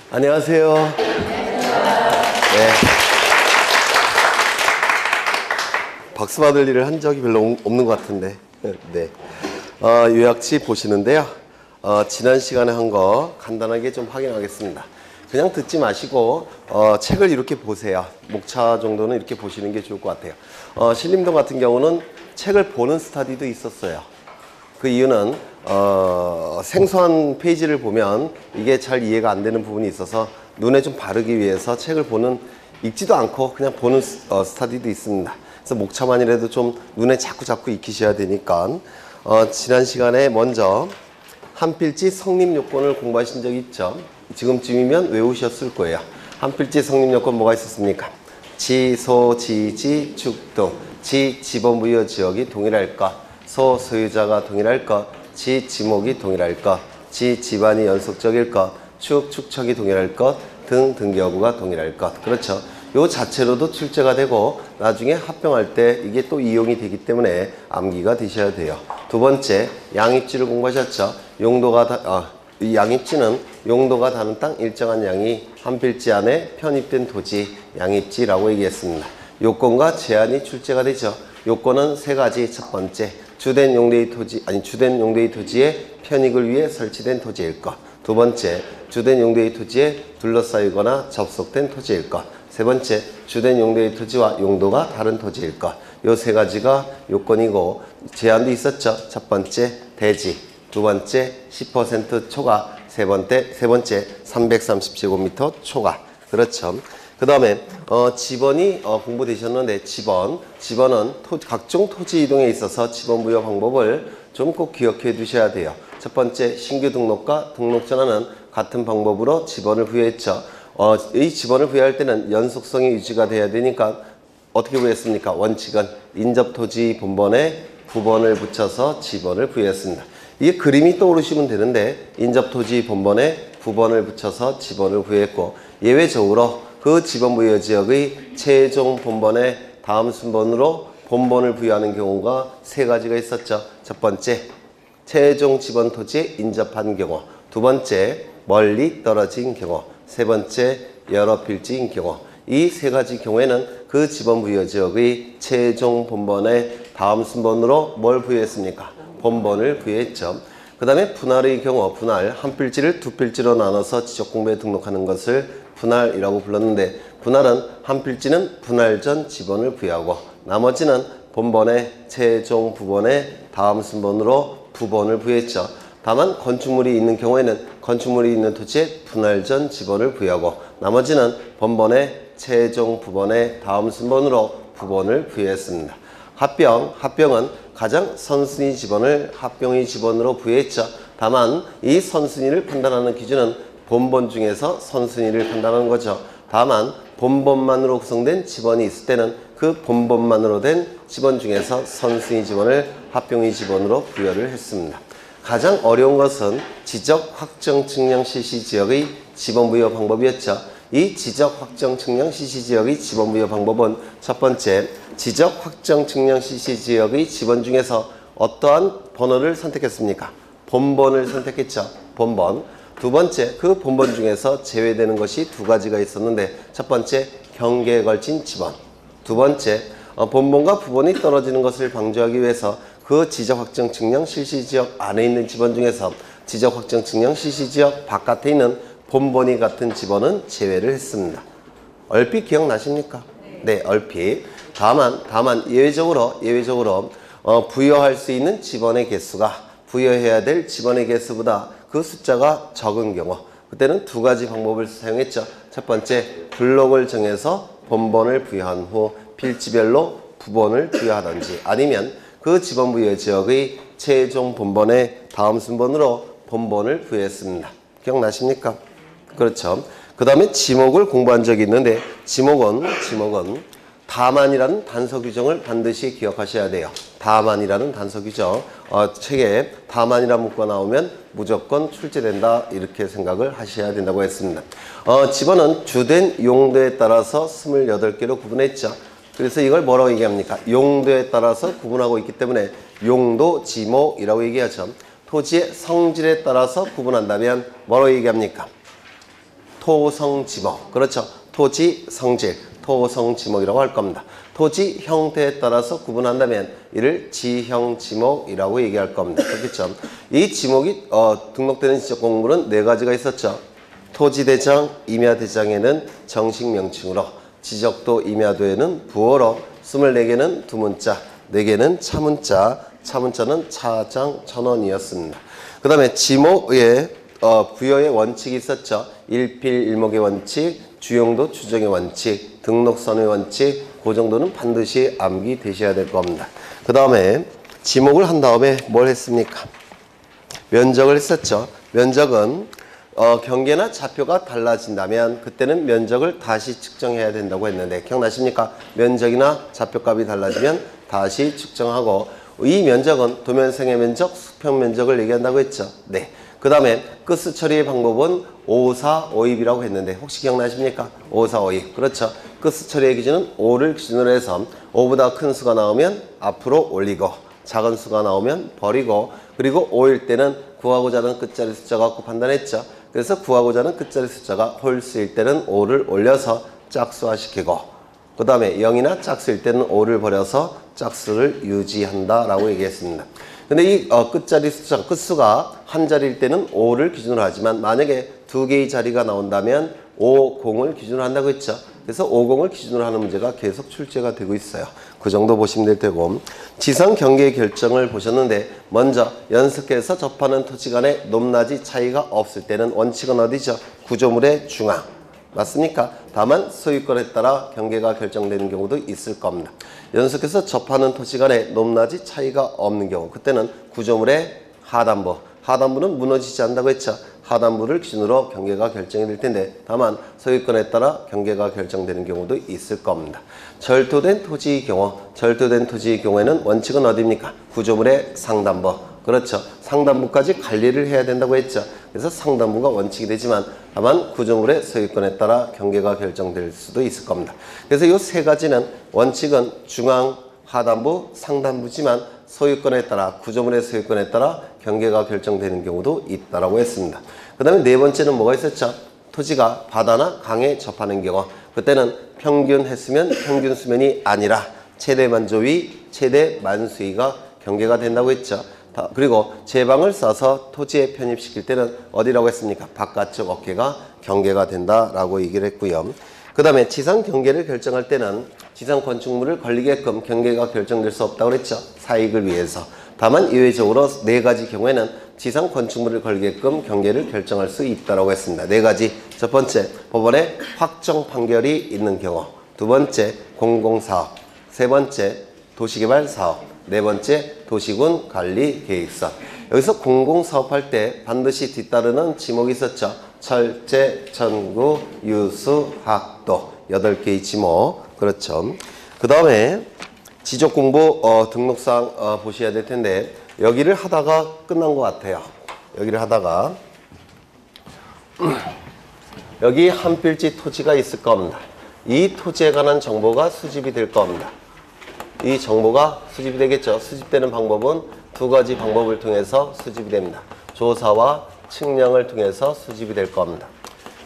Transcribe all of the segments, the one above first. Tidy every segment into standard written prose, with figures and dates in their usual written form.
안녕하세요. 네. 박수 받을 일을 한 적이 별로 없는 것 같은데. 네. 요약지 보시는데요. 지난 시간에 한 거 간단하게 좀 확인하겠습니다. 그냥 듣지 마시고 책을 이렇게 보세요. 목차 정도는 이렇게 보시는 게 좋을 것 같아요. 신림동 같은 경우는 책을 보는 스터디도 있었어요. 그 이유는 생소한 페이지를 보면 이게 잘 이해가 안 되는 부분이 있어서 눈에 좀 바르기 위해서 책을 읽지도 않고 그냥 보는 스터디도 있습니다. 그래서 목차만이라도 좀 눈에 자꾸 익히셔야 되니까 지난 시간에 먼저 한필지 성립요건을 공부하신 적 있죠? 지금쯤이면 외우셨을 거예요. 한필지 성립요건 뭐가 있었습니까? 지, 소, 지, 지, 축 등 지, 지번부여 지역이 동일할 것, 소, 소유자가 동일할 것, 지, 지목이 동일할 것, 지, 집안이 연속적일 것, 축, 축척이 동일할 것, 등, 등기여부가 동일할 것. 그렇죠. 요 자체로도 출제가 되고 나중에 합병할 때 이게 또 이용이 되기 때문에 암기가 되셔야 돼요. 두 번째, 양입지를 공부하셨죠. 이 양입지는 용도가 다른 땅 일정한 양이 한 필지 안에 편입된 토지, 양입지라고 얘기했습니다. 요건과 제한이 출제가 되죠. 요건은 세 가지. 첫 번째, 주된 용도의 토지에 편익을 위해 설치된 토지일 것. 두 번째, 주된 용도의 토지에 둘러싸이거나 접속된 토지일 것. 세 번째, 주된 용도의 토지와 용도가 다른 토지일 것. 요 세 가지가 요건이고 제한도 있었죠. 첫 번째, 대지. 두 번째, 10% 초과. 세 번째, 330제곱미터 초과. 그렇죠. 그 다음에 지번이 공부되셨는데 지번은 각종 토지 이동에 있어서 지번 부여 방법을 좀 꼭 기억해 두셔야 돼요. 첫 번째, 신규 등록과 등록 전환은 같은 방법으로 지번을 부여했죠. 이 지번을 부여할 때는 연속성이 유지가 돼야 되니까 어떻게 부여했습니까? 원칙은 인접토지 본번에 부번을 붙여서 지번을 부여했습니다. 이게 그림이 떠오르시면 되는데 인접토지 본번에 부번을 붙여서 지번을 부여했고, 예외적으로 그 지번 부여 지역의 최종 본번에 다음 순번으로 본번을 부여하는 경우가 세 가지가 있었죠. 첫 번째, 최종 지번 토지에 인접한 경우. 두 번째, 멀리 떨어진 경우. 세 번째, 여러 필지인 경우. 이 세 가지 경우에는 그 지번 부여 지역의 최종 본번에 다음 순번으로 뭘 부여했습니까? 본번을 부여했죠. 그 다음에 분할의 경우, 한 필지를 두 필지로 나눠서 지적공부에 등록하는 것을 분할이라고 불렀는데, 분할은 한 필지는 분할 전 지번을 부여하고 나머지는 본번에 최종 부번에 다음 순번으로 부번을 부여했죠. 다만 건축물이 있는 경우에는 건축물이 있는 토지에 분할 전 지번을 부여하고 나머지는 본번에 최종 부번에 다음 순번으로 부번을 부여했습니다. 합병은 가장 선순위 지번을 합병의 지번으로 부여했죠. 다만 이 선순위를 판단하는 기준은 본번 중에서 선순위를 판단하는 거죠. 다만 본번만으로 구성된 지번이 있을 때는 그 본번만으로 된 지번 중에서 선순위 지번을 합병의 지번으로 부여를 했습니다. 가장 어려운 것은 지적 확정 측량 실시 지역의 지번 부여 방법이었죠. 이 지적 확정 측량 실시 지역의 지번 부여 방법은 첫 번째, 지적 확정 측량 실시 지역의 지번 중에서 어떠한 번호를 선택했습니까? 본번을 선택했죠. 본번. 두 번째, 그 본번 중에서 제외되는 것이 두 가지가 있었는데, 첫 번째, 경계에 걸친 지번. 두 번째, 본번과 부번이 떨어지는 것을 방지하기 위해서 그 지적 확정 측량 실시 지역 안에 있는 지번 중에서 지적 확정 측량 실시 지역 바깥에 있는 본번이 같은 지번은 제외를 했습니다. 얼핏 기억나십니까? 네, 얼핏. 다만 예외적으로 부여할 수 있는 지번의 개수가 부여해야 될 지번의 개수보다 그 숫자가 적은 경우, 그때는 두 가지 방법을 사용했죠. 첫 번째, 블록을 정해서 본번을 부여한 후 필지별로 부번을 부여하든지, 아니면 그 지번 부여 지역의 최종 본번에 다음 순번으로 본번을 부여했습니다. 기억나십니까? 그렇죠. 그 다음에 지목을 공부한 적이 있는데, 지목은 다만이라는 단서 규정을 반드시 기억하셔야 돼요. 다만이라는 단서 규정. 책에 다만이라는 문구가 나오면 무조건 출제된다, 이렇게 생각을 하셔야 된다고 했습니다. 지번은 주된 용도에 따라서 28개로 구분했죠. 그래서 이걸 뭐라고 얘기합니까? 용도에 따라서 구분하고 있기 때문에 용도 지목이라고 얘기하죠. 토지의 성질에 따라서 구분한다면 뭐라고 얘기합니까? 토성지목. 그렇죠. 토지 성질, 토성지목이라고 할 겁니다. 토지 형태에 따라서 구분한다면 이를 지형지목이라고 얘기할 겁니다. 그렇겠죠. 이 지목이 등록되는 지적 공물은 네 가지가 있었죠. 토지대장, 임야대장에는 정식 명칭으로, 지적도, 임야도에는 부호로, 24개는 두문자, 4개는 차문자, 차문자는 차장, 천원이었습니다. 그 다음에 지목의 부여의 원칙이 있었죠. 일필, 일목의 원칙, 주용도, 추정의 원칙, 등록선의 원칙, 그 정도는 반드시 암기되셔야 될 겁니다. 그 다음에 지목을 한 다음에 뭘 했습니까? 면적을 했었죠. 면적은 경계나 좌표가 달라진다면 그때는 면적을 다시 측정해야 된다고 했는데 기억나십니까? 면적이나 좌표값이 달라지면 다시 측정하고 이 면적은 도면생의 면적, 수평 면적을 얘기한다고 했죠. 네. 그 다음에 끝수 처리의 방법은 545입이라고 했는데 혹시 기억나십니까? 545입. 그렇죠. 끝수 처리의 기준은 5를 기준으로 해서 5보다 큰 수가 나오면 앞으로 올리고 작은 수가 나오면 버리고 그리고 5일 때는 구하고자 하는 끝자리 숫자 갖고 판단했죠. 그래서 구하고자 하는 끝자리 숫자가 홀수일 때는 5를 올려서 짝수화시키고 그 다음에 0이나 짝수일 때는 5를 버려서 짝수를 유지한다라고 얘기했습니다. 근데 이 끝자리 숫자, 끝수가 한 자리일 때는 5를 기준으로 하지만 만약에 두 개의 자리가 나온다면 50을 기준으로 한다고 했죠. 그래서 50을 기준으로 하는 문제가 계속 출제가 되고 있어요. 그 정도 보시면 될 테고 지상 경계 결정을 보셨는데 먼저 연속해서 접하는 토지 간의 높낮이 차이가 없을 때는 원칙은 어디죠? 구조물의 중앙. 맞습니까? 다만 소유권에 따라 경계가 결정되는 경우도 있을 겁니다. 연속해서 접하는 토지 간의 높낮이 차이가 없는 경우 그때는 구조물의 하단부. 하단부는 무너지지 않는다고 했죠. 하단부를 기준으로 경계가 결정이 될 텐데 다만 소유권에 따라 경계가 결정되는 경우도 있을 겁니다. 절도된 토지의 경우에는 원칙은 어디입니까? 구조물의 상단부. 그렇죠. 상단부까지 관리를 해야 된다고 했죠. 그래서 상단부가 원칙이 되지만 다만 구조물의 소유권에 따라 경계가 결정될 수도 있을 겁니다. 그래서 이 세 가지는 원칙은 중앙, 하단부, 상단부지만 소유권에 따라 구조물의 소유권에 따라 경계가 결정되는 경우도 있다라고 했습니다. 그 다음에 네 번째는 뭐가 있었죠? 토지가 바다나 강에 접하는 경우 그때는 평균 횟수면 평균 수면이 아니라 최대 만조위, 최대 만수위가 경계가 된다고 했죠. 그리고 제방을 써서 토지에 편입시킬 때는 어디라고 했습니까? 바깥쪽 어깨가 경계가 된다라고 얘기를 했고요. 그 다음에 지상 경계를 결정할 때는 지상 건축물을 걸리게끔 경계가 결정될 수 없다고 그랬죠. 사익을 위해서. 다만 예외적으로 네 가지 경우에는 지상 건축물을 걸게끔 경계를 결정할 수 있다고 했습니다. 네 가지. 첫 번째, 법원의 확정 판결이 있는 경우. 두 번째, 공공사업. 세 번째, 도시개발사업. 네 번째, 도시군 관리계획서. 여기서 공공사업할 때 반드시 뒤따르는 지목이 있었죠. 철제, 천구, 유수, 학도. 8개의 지목. 그렇죠. 그 다음에 지적공부 등록상 보셔야 될 텐데 여기를 하다가 끝난 것 같아요. 여기를 하다가 여기 한 필지 토지가 있을 겁니다. 이 토지에 관한 정보가 수집이 될 겁니다. 이 정보가 수집이 되겠죠. 수집되는 방법은 두 가지 방법을 통해서 수집이 됩니다. 조사와 측량을 통해서 수집이 될 겁니다.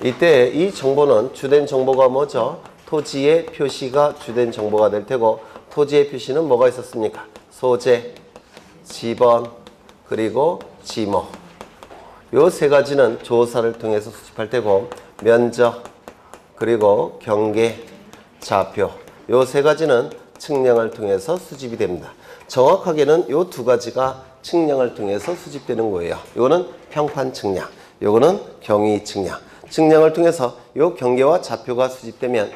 이때 이 정보는 주된 정보가 뭐죠? 토지의 표시가 주된 정보가 될 테고 토지의 표시는 뭐가 있었습니까? 소재, 지번, 그리고 지목. 요 세 가지는 조사를 통해서 수집할 테고 면적, 그리고 경계, 좌표. 요 세 가지는 측량을 통해서 수집이 됩니다. 정확하게는 요 두 가지가 측량을 통해서 수집되는 거예요. 요거는 평판 측량, 요거는 경위 측량. 측량을 통해서 요 경계와 좌표가 수집되면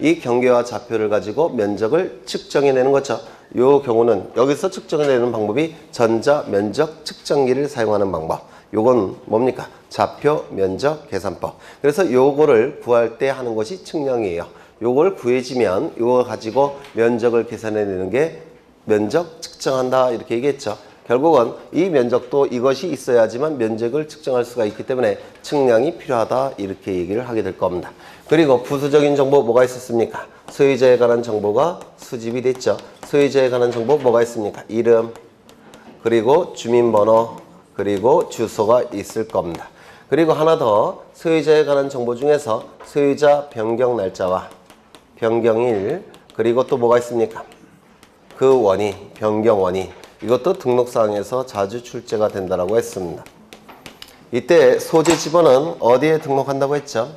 이 경계와 좌표를 가지고 면적을 측정해내는 거죠. 요 경우는 여기서 측정해내는 방법이 전자 면적 측정기를 사용하는 방법. 요건 뭡니까? 좌표 면적 계산법. 그래서 요거를 구할 때 하는 것이 측량이에요. 요걸 구해지면 요거 가지고 면적을 계산해내는 게 면적 측정한다 이렇게 얘기했죠. 결국은 이 면적도 이것이 있어야지만 면적을 측정할 수가 있기 때문에 측량이 필요하다 이렇게 얘기를 하게 될 겁니다. 그리고 부수적인 정보 뭐가 있었습니까? 소유자에 관한 정보가 수집이 됐죠. 소유자에 관한 정보 뭐가 있습니까? 이름, 그리고 주민번호, 그리고 주소가 있을 겁니다. 그리고 하나 더 소유자에 관한 정보 중에서 소유자 변경 날짜와 변경일 그리고 또 뭐가 있습니까? 그 원인, 변경 원인 이것도 등록사항에서 자주 출제가 된다고 했습니다. 이때 소재 지번은 어디에 등록한다고 했죠?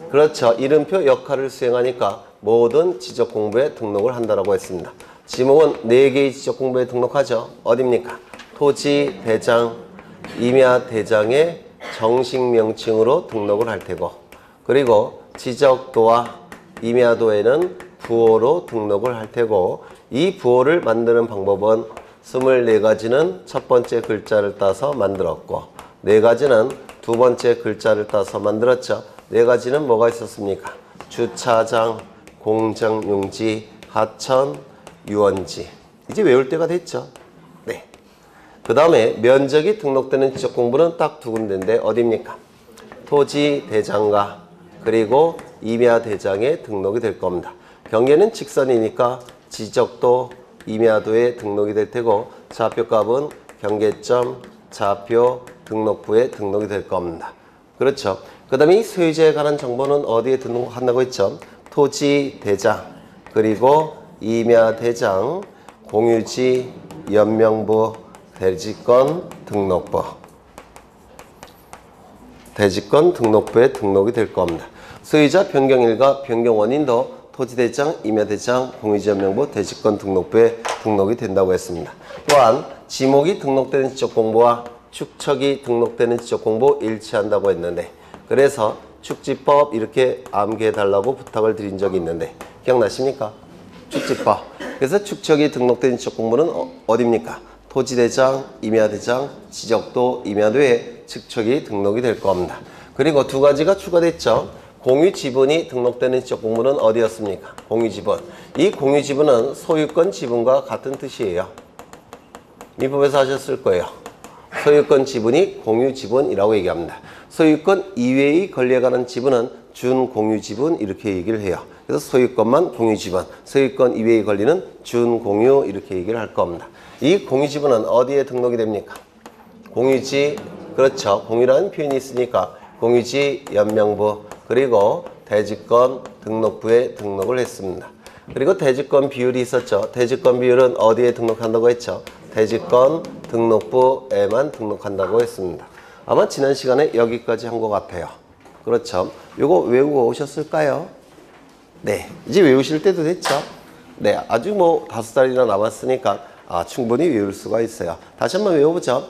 그렇죠. 이름표 역할을 수행하니까 모든 지적 공부에 등록을 한다고 했습니다. 지목은 4개의 지적 공부에 등록하죠. 어디입니까? 토지 대장, 임야 대장의 정식 명칭으로 등록을 할 테고 그리고 지적도와 임야도에는 부호로 등록을 할 테고 이 부호를 만드는 방법은 24가지는 첫 번째 글자를 따서 만들었고 4가지는 두 번째 글자를 따서 만들었죠. 4가지는 뭐가 있었습니까? 주차장, 공정용지, 하천, 유원지. 이제 외울 때가 됐죠. 네. 그 다음에 면적이 등록되는 지적공부는 딱 2군데인데 어디입니까? 토지 대장과 그리고 임야 대장에 등록이 될 겁니다. 경계는 직선이니까 지적도, 임야도에 등록이 될 테고 좌표값은 경계점, 좌표, 등록부에 등록이 될 겁니다. 그렇죠. 그 다음에 이 소유자에 관한 정보는 어디에 등록한다고 했죠? 토지 대장, 그리고 임야 대장, 공유지, 연명부, 대지권 등록부. 대지권 등록부에 등록이 될 겁니다. 소유자 변경일과 변경 원인도 토지대장, 임야대장, 공유지연명부, 대지권 등록부에 등록이 된다고 했습니다. 또한 지목이 등록되는 지적공부와 축척이 등록되는 지적공부 일치한다고 했는데 그래서 축지법 이렇게 암기해달라고 부탁을 드린 적이 있는데 기억나십니까? 축지법. 그래서 축척이 등록된 지적공부는 어디입니까? 토지대장, 임야대장, 지적도, 임야도에 축척이 등록이 될 겁니다. 그리고 2가지가 추가됐죠. 공유지분이 등록되는 지적공부는 어디였습니까? 공유지분. 이 공유지분은 소유권 지분과 같은 뜻이에요. 민법에서 하셨을 거예요. 소유권 지분이 공유지분이라고 얘기합니다. 소유권 이외의 권리에 관한 지분은 준공유지분 이렇게 얘기를 해요. 그래서 소유권만 공유지분, 소유권 이외의 권리는 준공유 이렇게 얘기를 할 겁니다. 이 공유지분은 어디에 등록이 됩니까? 공유지, 그렇죠. 공유라는 표현이 있으니까 공유지 연명부 그리고 대지권 등록부에 등록을 했습니다. 그리고 대지권 비율이 있었죠. 대지권 비율은 어디에 등록한다고 했죠? 대지권 등록부에만 등록한다고 했습니다. 아마 지난 시간에 여기까지 한 것 같아요. 그렇죠. 요거 외우고 오셨을까요? 네. 이제 외우실 때도 됐죠? 네. 아주 뭐 5달이나 남았으니까 충분히 외울 수가 있어요. 다시 한번 외워보죠.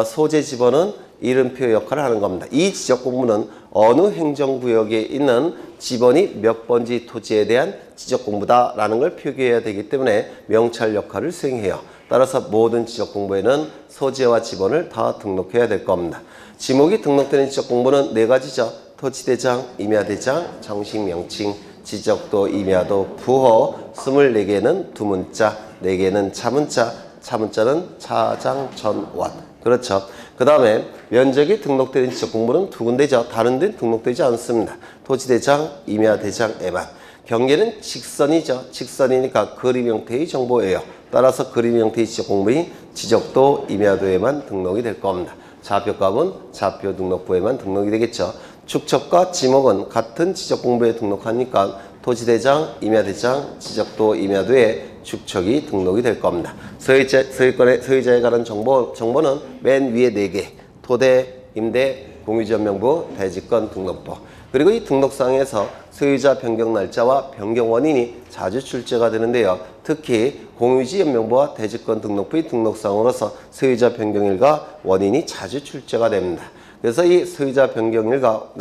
소재 지번은 이름표 역할을 하는 겁니다. 이 지적 공부는 어느 행정구역에 있는 지번이 몇 번지 토지에 대한 지적 공부다라는 걸 표기해야 되기 때문에 명찰 역할을 수행해요. 따라서 모든 지적 공부에는 소재와 지번을 다 등록해야 될 겁니다. 지목이 등록되는 지적 공부는 4가지죠. 토지대장, 임야대장, 정식 명칭, 지적도, 임야도, 부호 24개는 두문자, 4개는 차문자, 차문자는 차장, 전원. 그렇죠. 그 다음에 면적이 등록되는 지적 공부는 2군데죠. 다른 데는 등록되지 않습니다. 토지대장, 임야대장에만. 경계는 직선이죠. 직선이니까 그림 형태의 정보예요. 따라서 그림 형태의 지적 공부인 지적도, 임야도에만 등록이 될 겁니다. 좌표값은 좌표 등록부에만 등록이 되겠죠. 축척과 지목은 같은 지적 공부에 등록하니까 토지대장, 임야대장, 지적도, 임야도에 축척이 등록이 될 겁니다. 소유자에 관한 정보는 맨 위에 4개. 토대, 임대, 공유지연명부, 대지권 등록부. 그리고 이 등록사항에서 소유자 변경 날짜와 변경 원인이 자주 출제가 되는데요. 특히 공유지연명부와 대지권 등록부의 등록사항으로서 소유자 변경일과 원인이 자주 출제가 됩니다. 그래서 이 소유자 변경일과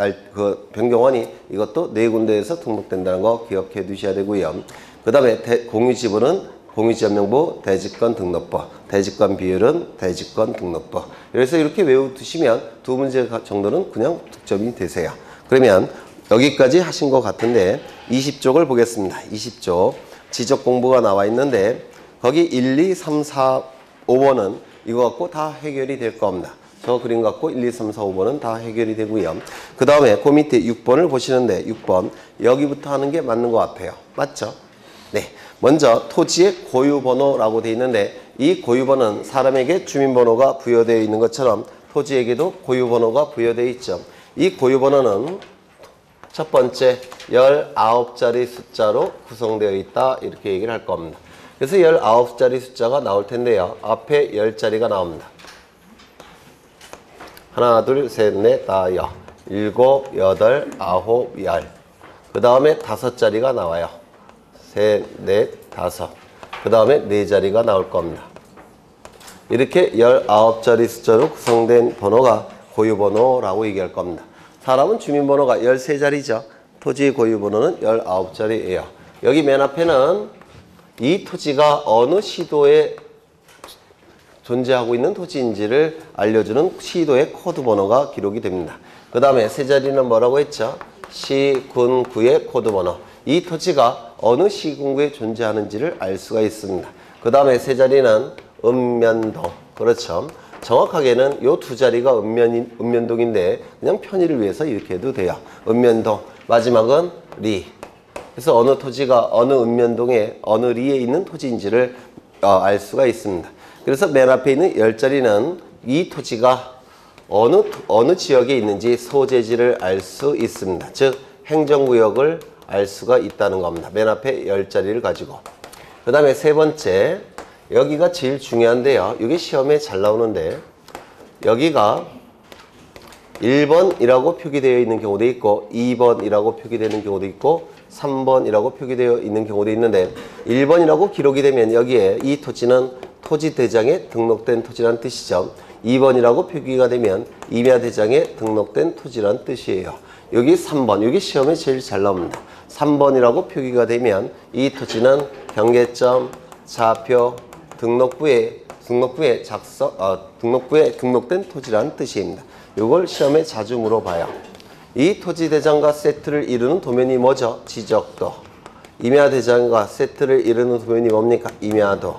변경 원인 이것도 4군데에서 등록된다는 거 기억해 두셔야 되고요. 그 다음에 공유지분은 공유지연명부, 대지권 등록부, 대지권 비율은 대지권 등록부. 그래서 이렇게 외워두시면 2문제 정도는 그냥 득점이 되세요. 그러면 여기까지 하신 것 같은데 20쪽을 보겠습니다. 20쪽 지적 공부가 나와 있는데 거기 1, 2, 3, 4, 5번은 이거 갖고 다 해결이 될 겁니다. 저 그림 갖고 1, 2, 3, 4, 5번은 다 해결이 되고요. 그 다음에 그 밑에 6번을 보시는데 6번 여기부터 하는 게 맞는 것 같아요. 맞죠? 네. 먼저 토지의 고유번호라고 되어 있는데 이 고유번호는 사람에게 주민번호가 부여되어 있는 것처럼 토지에게도 고유번호가 부여되어 있죠. 이 고유번호는 첫 번째 19자리 숫자로 구성되어 있다 이렇게 얘기를 할 겁니다. 그래서 19자리 숫자가 나올 텐데요. 앞에 10자리가 나옵니다. 하나, 둘, 셋, 넷, 다, 여. 7, 8, 9, 10. 그 다음에 5자리가 나와요. 셋, 넷, 다섯. 그 다음에 4자리가 나올 겁니다. 이렇게 19자리 숫자로 구성된 번호가 고유번호라고 얘기할 겁니다. 사람은 주민번호가 13자리죠. 토지 고유번호는 19자리예요. 여기 맨 앞에는 이 토지가 어느 시도에 존재하고 있는 토지인지를 알려주는 시도의 코드 번호가 기록이 됩니다. 그 다음에 세 자리는 뭐라고 했죠? 시, 군, 구의 코드 번호. 이 토지가 어느 시군구에 존재하는지를 알 수가 있습니다. 그 다음에 세 자리는 읍면동. 그렇죠. 정확하게는 요 두 자리가 읍면동인데 그냥 편의를 위해서 이렇게 해도 돼요. 읍면동. 마지막은 리. 그래서 어느 토지가 어느 읍면동에 어느 리에 있는 토지인지를 알 수가 있습니다. 그래서 맨 앞에 있는 10자리는 이 토지가 어느 지역에 있는지 소재지를 알 수 있습니다. 즉 행정구역을 알 수가 있다는 겁니다. 맨 앞에 10자리를 가지고. 그 다음에 세 번째, 여기가 제일 중요한데요. 이게 시험에 잘 나오는데 여기가 1번이라고 표기되어 있는 경우도 있고 2번이라고 표기되는 경우도 있고 3번이라고 표기되어 있는 경우도 있는데 1번이라고 기록이 되면 여기에 이 토지는 토지대장에 등록된 토지란 뜻이죠. 2번이라고 표기가 되면 임야대장에 등록된 토지란 뜻이에요. 여기 3번, 여기 시험에 제일 잘 나옵니다. 3번이라고 표기가 되면 이 토지는 경계점, 좌표, 등록부에 등록된 토지란 뜻입니다. 이걸 시험에 자주 물어봐요. 이 토지대장과 세트를 이루는 도면이 뭐죠? 지적도. 임야대장과 세트를 이루는 도면이 뭡니까? 임야도.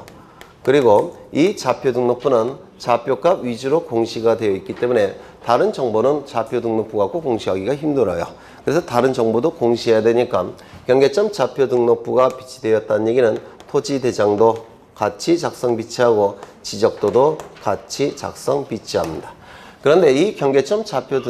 그리고 이 좌표 등록부는 좌표값 위주로 공시가 되어 있기 때문에 다른 정보는 좌표 등록부 갖고 공시하기가 힘들어요. 그래서 다른 정보도 공시해야 되니까 경계점 좌표 등록부가 비치되었다는 얘기는 토지대장도 같이 작성 비치하고 지적도도 같이 작성 비치합니다. 그런데 이 경계점 좌표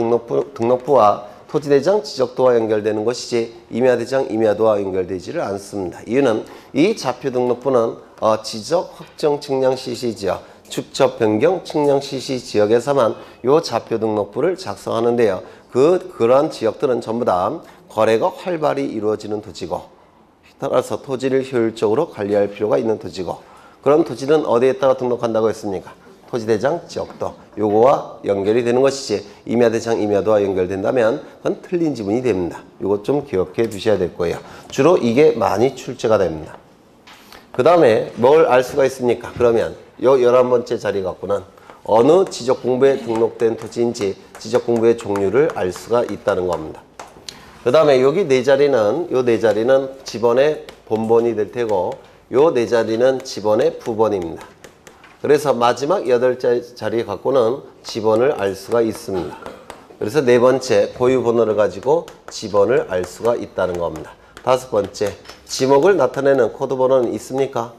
등록부와 토지대장 지적도와 연결되는 것이지 임야대장 임야도와 연결되지를 않습니다. 이유는 이 좌표 등록부는 지적 확정 측량 CC 지역, 축척 변경 측량 CC 지역에서만 이 좌표 등록부를 작성하는데요. 그러한 지역들은 전부 다 거래가 활발히 이루어지는 토지고, 따라서 토지를 효율적으로 관리할 필요가 있는 토지고, 그런 토지는 어디에다가 등록한다고 했습니까? 토지대장 지역도. 요거와 연결이 되는 것이지 임야대장 임야도와 연결된다면 그건 틀린 지문이 됩니다. 요거 좀 기억해 두셔야 될 거예요. 주로 이게 많이 출제가 됩니다. 그 다음에 뭘 알 수가 있습니까? 그러면 요 11번째 자리 갖고는 어느 지적공부에 등록된 토지인지 지적공부의 종류를 알 수가 있다는 겁니다. 그 다음에 여기 네 자리는 요 네 자리는 지번의 본번이 될 테고 요 네 자리는 지번의 부번입니다. 그래서 마지막 8자리 갖고는 지번을 알 수가 있습니다. 그래서 네 번째 고유번호를 가지고 지번을 알 수가 있다는 겁니다. 다섯 번째, 지목을 나타내는 코드번호는 있습니까?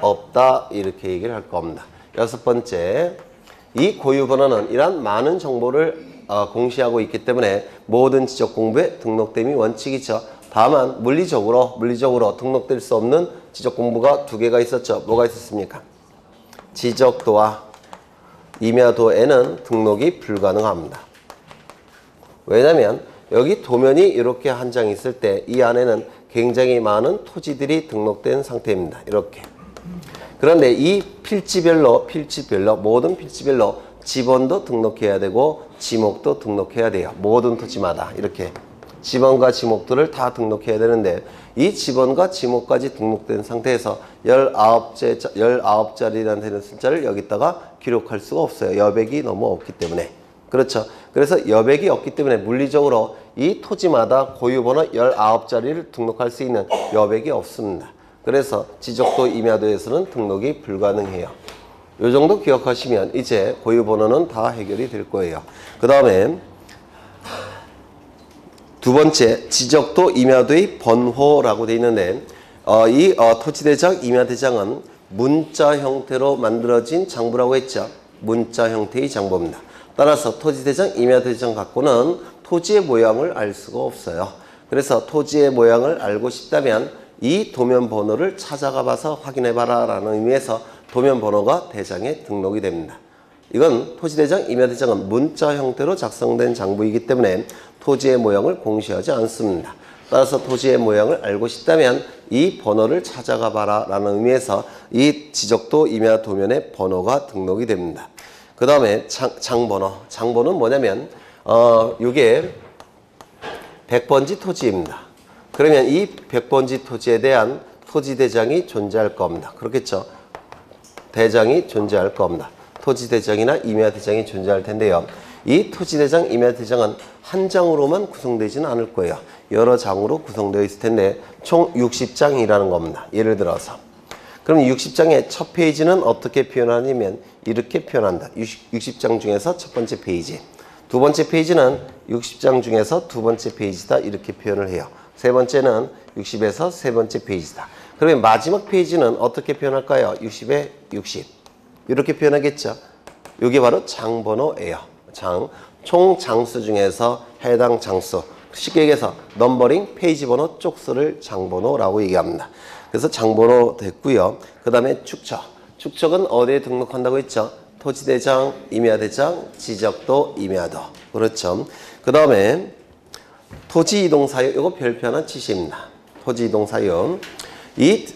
없다 이렇게 얘기를 할 겁니다. 여섯 번째, 이 고유번호는 이러한 많은 정보를 공시하고 있기 때문에 모든 지적공부에 등록됨이 원칙이죠. 다만 물리적으로 등록될 수 없는 지적공부가 두 개가 있었죠. 뭐가 있었습니까? 지적도와 임야도에는 등록이 불가능합니다. 왜냐하면 여기 도면이 이렇게 한 장 있을 때 이 안에는 굉장히 많은 토지들이 등록된 상태입니다. 이렇게. 그런데 이 필지별로 모든 필지별로 지번도 등록해야 되고 지목도 등록해야 돼요. 모든 토지마다 이렇게 지번과 지목들을 다 등록해야 되는데 이 지번과 지목까지 등록된 상태에서 19자리라는 되는 숫자를 여기다가 기록할 수가 없어요. 여백이 너무 없기 때문에. 그렇죠. 그래서 여백이 없기 때문에 물리적으로 이 토지마다 고유번호 19자리를 등록할 수 있는 여백이 없습니다. 그래서 지적도 임야도에서는 등록이 불가능해요. 이 정도 기억하시면 이제 고유번호는 다 해결이 될 거예요. 그 다음에 두 번째, 지적도 임야도의 번호라고 되어 있는데 이 토지대장, 임야대장은 문자 형태로 만들어진 장부라고 했죠. 문자 형태의 장부입니다. 따라서 토지대장, 임야대장 갖고는 토지의 모양을 알 수가 없어요. 그래서 토지의 모양을 알고 싶다면 이 도면 번호를 찾아가 봐서 확인해봐라 라는 의미에서 도면 번호가 대장에 등록이 됩니다. 이건 토지대장, 임야대장은 문자 형태로 작성된 장부이기 때문에 토지의 모양을 공시하지 않습니다. 따라서 토지의 모양을 알고 싶다면 이 번호를 찾아가 봐라 라는 의미에서 이 지적도 임야 도면의 번호가 등록이 됩니다. 그 다음에 장번호. 장번호는 뭐냐면 이게 100번지 토지입니다. 그러면 이 100번지 토지에 대한 토지대장이 존재할 겁니다. 그렇겠죠? 대장이 존재할 겁니다. 토지대장이나 임야대장이 존재할 텐데요. 이 토지대장, 임야대장은 한 장으로만 구성되지는 않을 거예요. 여러 장으로 구성되어 있을 텐데 총 60장이라는 겁니다. 예를 들어서. 그럼 60장의 첫 페이지는 어떻게 표현하냐면 이렇게 표현한다. 60장 중에서 첫 번째 페이지. 두 번째 페이지는 60장 중에서 두 번째 페이지다. 이렇게 표현을 해요. 세 번째는 60에서 세 번째 페이지다. 그러면 마지막 페이지는 어떻게 표현할까요? 60에 60. 이렇게 표현하겠죠. 이게 바로 장번호예요. 총 장수 중에서 해당 장수. 쉽게 얘기해서 넘버링 페이지 번호 쪽수를 장번호라고 얘기합니다. 그래서 장번호 됐고요. 그 다음에 축척. 축척은 어디에 등록한다고 했죠? 토지대장, 임야대장, 지적도, 임야도. 그렇죠. 그 다음에 토지이동사유. 이거 별표 하나 치십니다. 토지이동사유. 이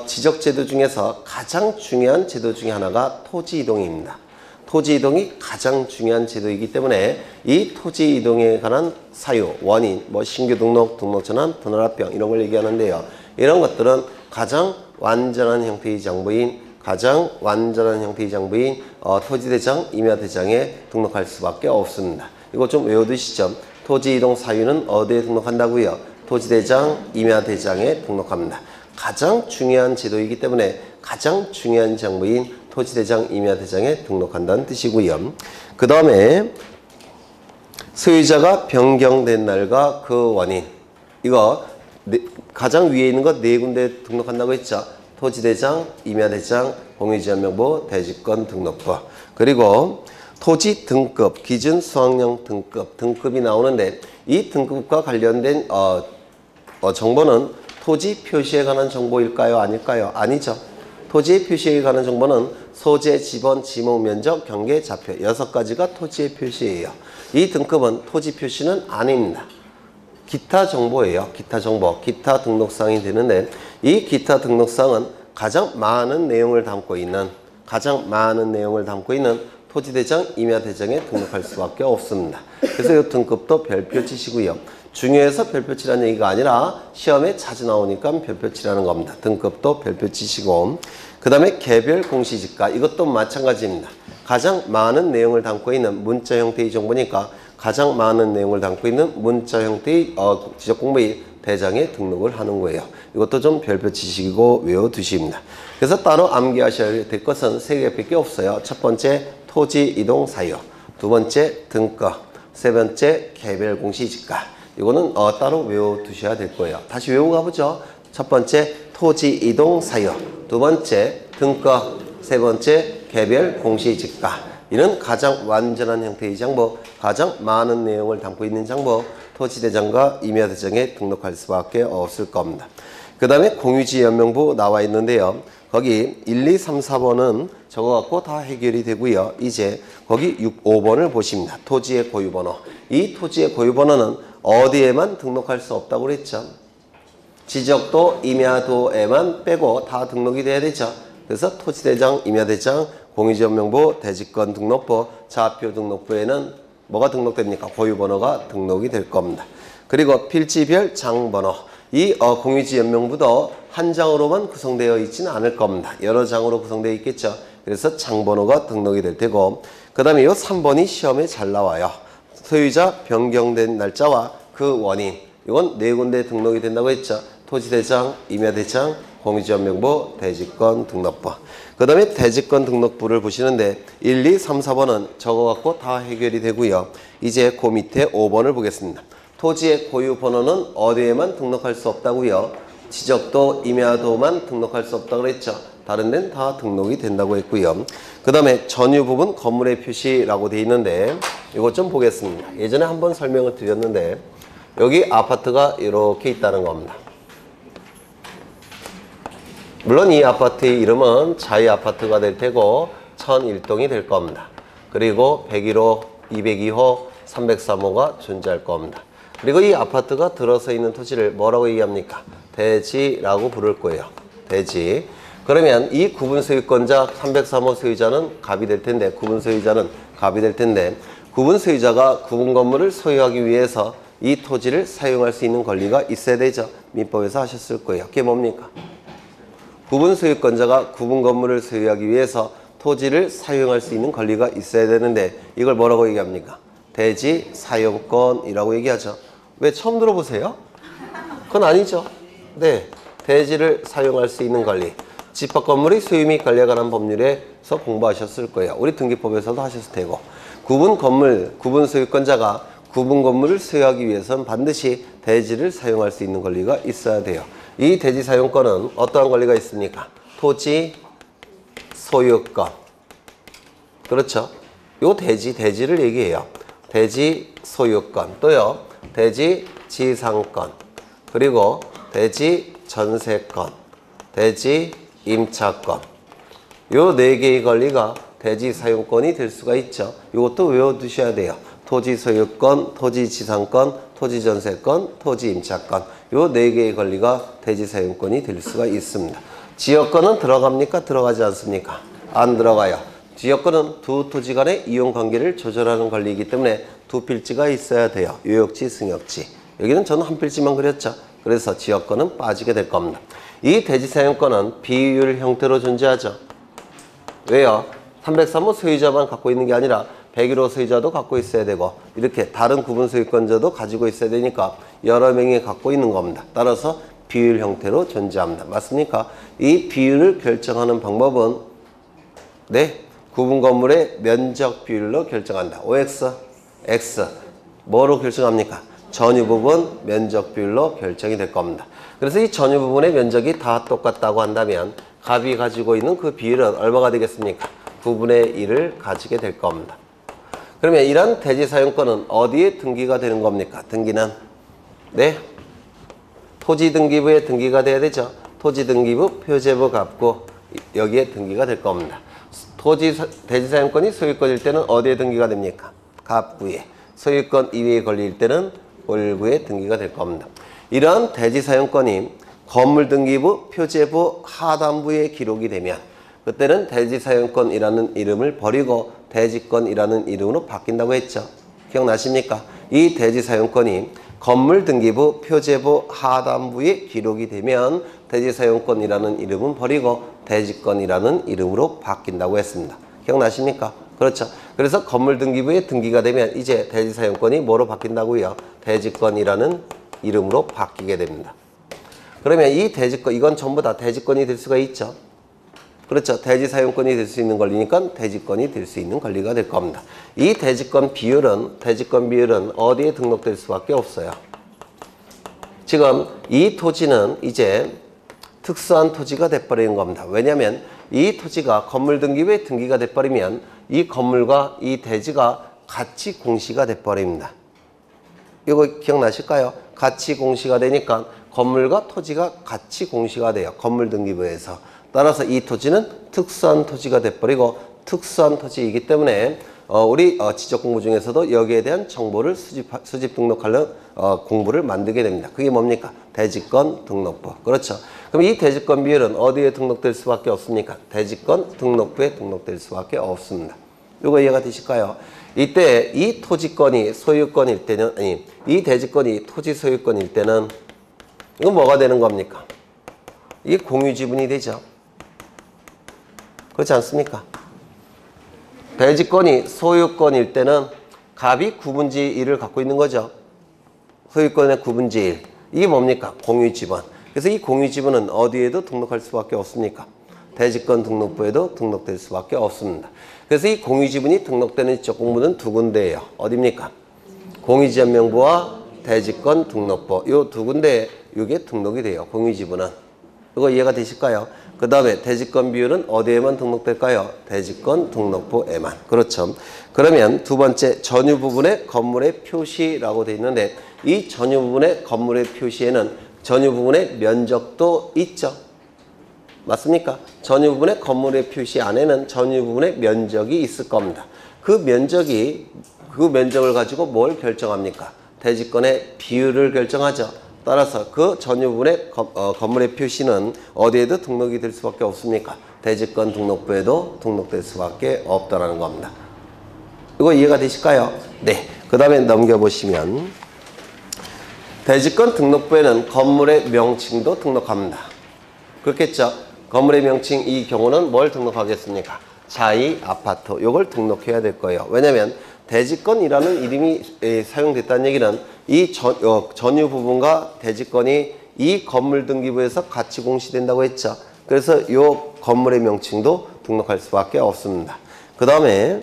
지적제도 중에서 가장 중요한 제도 중에 하나가 토지이동입니다. 토지이동이 가장 중요한 제도이기 때문에 이 토지이동에 관한 사유, 원인, 신규 등록, 등록전환, 분할합병 이런 걸 얘기하는데요. 이런 것들은 가장 완전한 형태의 장부인 토지대장, 임야대장에 등록할 수밖에 없습니다. 이거 좀 외워두시죠. 토지이동 사유는 어디에 등록한다고요? 토지대장, 임야대장에 등록합니다. 가장 중요한 제도이기 때문에 가장 중요한 장부인 토지대장, 임야대장에 등록한다는 뜻이고요. 그 다음에 소유자가 변경된 날과 그 원인. 이거 가장 위에 있는 거 네 군데 등록한다고 했죠. 토지대장, 임야대장, 공유지연명부, 대지권 등록부. 그리고 토지 등급, 기준 수확량 등급이 나오는데 이 등급과 관련된 정보는 토지 표시에 관한 정보일까요? 아닐까요? 아니죠. 토지의 표시에 관한 정보는 소재, 지번, 지목, 면적, 경계, 좌표 6가지가 토지의 표시예요. 이 등급은 토지 표시는 아닙니다. 기타 정보예요. 기타 정보, 기타 등록사항이 되는데 이 기타 등록사항은 가장 많은 내용을 담고 있는 토지대장, 임야대장에 등록할 수밖에 없습니다. 그래서 이 등급도 별표 치시고요. 중요해서 별표 치라는 얘기가 아니라 시험에 자주 나오니까 별표 치라는 겁니다. 등급도 별표 치시고 그 다음에 개별 공시지가 이것도 마찬가지입니다. 가장 많은 내용을 담고 있는 문자 형태의 정보니까 가장 많은 내용을 담고 있는 문자 형태의 지적공부의 대장에 등록을 하는 거예요. 이것도 좀 별표 치시고 외워두십니다. 그래서 따로 암기하셔야 될 것은 3개밖에 없어요. 첫 번째 토지 이동 사유, 두 번째 등급, 세 번째 개별 공시지가. 이거는 따로 외워두셔야 될 거예요. 다시 외우고 가보죠. 첫 번째 토지 이동 사유, 두 번째 등급, 세 번째 개별 공시지가. 이는 가장 완전한 형태의 장부, 가장 많은 내용을 담고 있는 장부, 토지대장과 임야대장에 등록할 수밖에 없을 겁니다. 그 다음에 공유지연명부 나와 있는데요. 거기 1, 2, 3, 4번은 저거 갖고 다 해결이 되고요. 이제 거기 6, 5번을 보십니다. 토지의 고유번호. 이 토지의 고유번호는 어디에만 등록할 수 없다고 그랬죠? 지적도, 임야도에만 빼고 다 등록이 돼야 되죠. 그래서 토지대장, 임야대장, 공유지연명부, 대지권 등록부, 좌표 등록부에는 뭐가 등록됩니까? 고유번호가 등록이 될 겁니다. 그리고 필지별 장번호. 이 공유지연명부도 한 장으로만 구성되어 있지는 않을 겁니다. 여러 장으로 구성되어 있겠죠. 그래서 장번호가 등록이 될 테고 그 다음에 이 3번이 시험에 잘 나와요. 소유자 변경된 날짜와 그 원인. 이건 네 군데 등록이 된다고 했죠. 토지대장, 임야대장, 공유지연명부, 대지권 등록부. 그 다음에 대지권 등록부를 보시는데 1, 2, 3, 4번은 저거 갖고 다 해결이 되고요. 이제 그 밑에 5번을 보겠습니다. 토지의 고유 번호는 어디에만 등록할 수 없다고요? 지적도, 임야도만 등록할 수 없다고 그랬죠. 다른 데는 다 등록이 된다고 했고요. 그 다음에 전유 부분 건물의 표시라고 돼 있는데 이것 좀 보겠습니다. 예전에 한번 설명을 드렸는데 여기 아파트가 이렇게 있다는 겁니다. 물론 이 아파트의 이름은 자이 아파트가 될 테고 1001동이 될 겁니다. 그리고 101호, 202호, 303호가 존재할 겁니다. 그리고 이 아파트가 들어서 있는 토지를 뭐라고 얘기합니까? 대지라고 부를 거예요. 대지. 그러면 이 구분 소유권자 303호 소유자는 갑이 될 텐데, 구분 소유자는 갑이 될 텐데, 구분 소유자가 구분 건물을 소유하기 위해서 이 토지를 사용할 수 있는 권리가 있어야 되죠. 민법에서 하셨을 거예요. 그게 뭡니까? 구분 소유권자가 구분 건물을 소유하기 위해서 토지를 사용할 수 있는 권리가 있어야 되는데 이걸 뭐라고 얘기합니까? 대지 사용권이라고 얘기하죠. 왜 처음 들어보세요? 그건 아니죠. 네, 대지를 사용할 수 있는 권리. 집합 건물의 소유 및 관리에 관한 법률에서 공부하셨을 거예요. 우리 등기법에서도 하셨을 테고. 구분 건물, 구분 소유권자가 구분 건물을 소유하기 위해서는 반드시 대지를 사용할 수 있는 권리가 있어야 돼요. 이 대지 사용권은 어떠한 권리가 있습니까? 토지 소유권. 그렇죠? 요 대지를 얘기해요. 대지 소유권. 또요, 대지 지상권. 그리고 대지 전세권. 대지 임차권. 요 네 개의 권리가 대지 사용권이 될 수가 있죠. 이것도 외워두셔야 돼요. 토지 소유권, 토지 지상권, 토지 전세권, 토지 임차권. 요 네 개의 권리가 대지 사용권이 될 수가 있습니다. 지역권은 들어갑니까? 들어가지 않습니까? 안 들어가요. 지역권은 두 토지 간의 이용 관계를 조절하는 권리이기 때문에 두 필지가 있어야 돼요. 요역지, 승역지. 여기는 저는 한 필지만 그렸죠. 그래서 지역권은 빠지게 될 겁니다. 이 대지 사용권은 비율 형태로 존재하죠. 왜요? 303호 소유자만 갖고 있는 게 아니라 101호 소유자도 갖고 있어야 되고 이렇게 다른 구분 소유권자도 가지고 있어야 되니까 여러 명이 갖고 있는 겁니다. 따라서 비율 형태로 존재합니다. 맞습니까? 이 비율을 결정하는 방법은 네, 구분 건물의 면적 비율로 결정한다. OX, X. 뭐로 결정합니까? 전유 부분 면적 비율로 결정이 될 겁니다. 그래서 이 전유 부분의 면적이 다 똑같다고 한다면 갑이 가지고 있는 그 비율은 얼마가 되겠습니까? 9분의 1을 가지게 될 겁니다. 그러면 이런 대지 사용권은 어디에 등기가 되는 겁니까? 등기는 네, 토지 등기부에 등기가 돼야 되죠. 토지 등기부 표제부 갑구 여기에 등기가 될 겁니다. 대지 사용권이 소유권일 때는 어디에 등기가 됩니까? 갑구에. 소유권 이외의 권리일 때는 월구에 등기가 될 겁니다. 이러한 대지 사용권이 건물 등기부 표제부 하단부에 기록이 되면 그때는 대지 사용권이라는 이름을 버리고 대지권이라는 이름으로 바뀐다고 했죠. 기억나십니까? 이 대지 사용권이 건물 등기부 표제부 하단부에 기록이 되면 대지 사용권이라는 이름은 버리고 대지권이라는 이름으로 바뀐다고 했습니다. 기억나십니까? 그렇죠. 그래서 건물 등기부에 등기가 되면 이제 대지 사용권이 뭐로 바뀐다고요? 대지권이라는 이름으로 바뀌게 됩니다. 그러면 이 대지권, 이건 전부 다 대지권이 될 수가 있죠. 그렇죠. 대지 사용권이 될 수 있는 권리니까 대지권이 될 수 있는 권리가 될 겁니다. 이 대지권 비율은 어디에 등록될 수밖에 없어요. 지금 이 토지는 이제 특수한 토지가 돼버리는 겁니다. 왜냐하면 이 토지가 건물 등기부에 등기가 돼버리면 이 건물과 이 대지가 같이 공시가 돼버립니다. 이거 기억나실까요? 같이 공시가 되니까 건물과 토지가 같이 공시가 돼요. 건물 등기부에서. 따라서 이 토지는 특수한 토지가 돼버리고 특수한 토지이기 때문에 우리 지적 공부 중에서도 여기에 대한 정보를 수집 등록하려는 공부를 만들게 됩니다. 그게 뭡니까? 대지권 등록부. 그렇죠. 그럼 이 대지권 비율은 어디에 등록될 수밖에 없습니까? 대지권 등록부에 등록될 수밖에 없습니다. 이거 이해가 되실까요? 이때 이 토지권이 소유권일 때는 아니 이 대지권이 토지 소유권일 때는 이건 뭐가 되는 겁니까? 이게 공유 지분이 되죠. 그렇지 않습니까? 대지권이 소유권일 때는 갑이 9분지 1을 갖고 있는 거죠. 소유권의 9분지 1. 이게 뭡니까? 공유 지분. 그래서 이 공유 지분은 어디에도 등록할 수밖에 없습니까? 대지권 등록부에도 등록될 수밖에 없습니다. 그래서 이 공유 지분이 등록되는 지적 공부는 두 군데예요. 어디입니까? 공유지연명부와 대지권 등록부. 이 두 군데에 이게 등록이 돼요. 공유 지분은. 이거 이해가 되실까요? 그 그 다음에 대지권 비율은 어디에만 등록될까요? 대지권 등록부에만. 그렇죠. 그러면 두 번째 전유 부분의 건물의 표시라고 되어 있는데 이 전유 부분의 건물의 표시에는 전유 부분의 면적도 있죠. 맞습니까? 전유 부분의 건물의 표시 안에는 전유 부분의 면적이 있을 겁니다. 그 면적을 가지고 뭘 결정합니까? 대지권의 비율을 결정하죠. 따라서 그 전유 부분의 건물의 표시는 어디에도 등록이 될 수밖에 없습니까? 대지권 등록부에도 등록될 수밖에 없다는 겁니다. 이거 이해가 되실까요? 네. 그 다음에 넘겨보시면 대지권 등록부에는 건물의 명칭도 등록합니다. 그렇겠죠? 건물의 명칭 이 경우는 뭘 등록하겠습니까? 자이 아파트 요걸 등록해야 될 거예요. 왜냐하면 대지권이라는 이름이 사용됐다는 얘기는 이 전유 부분과 대지권이 이 건물 등기부에서 같이 공시된다고 했죠. 그래서 이 건물의 명칭도 등록할 수밖에 없습니다. 그 다음에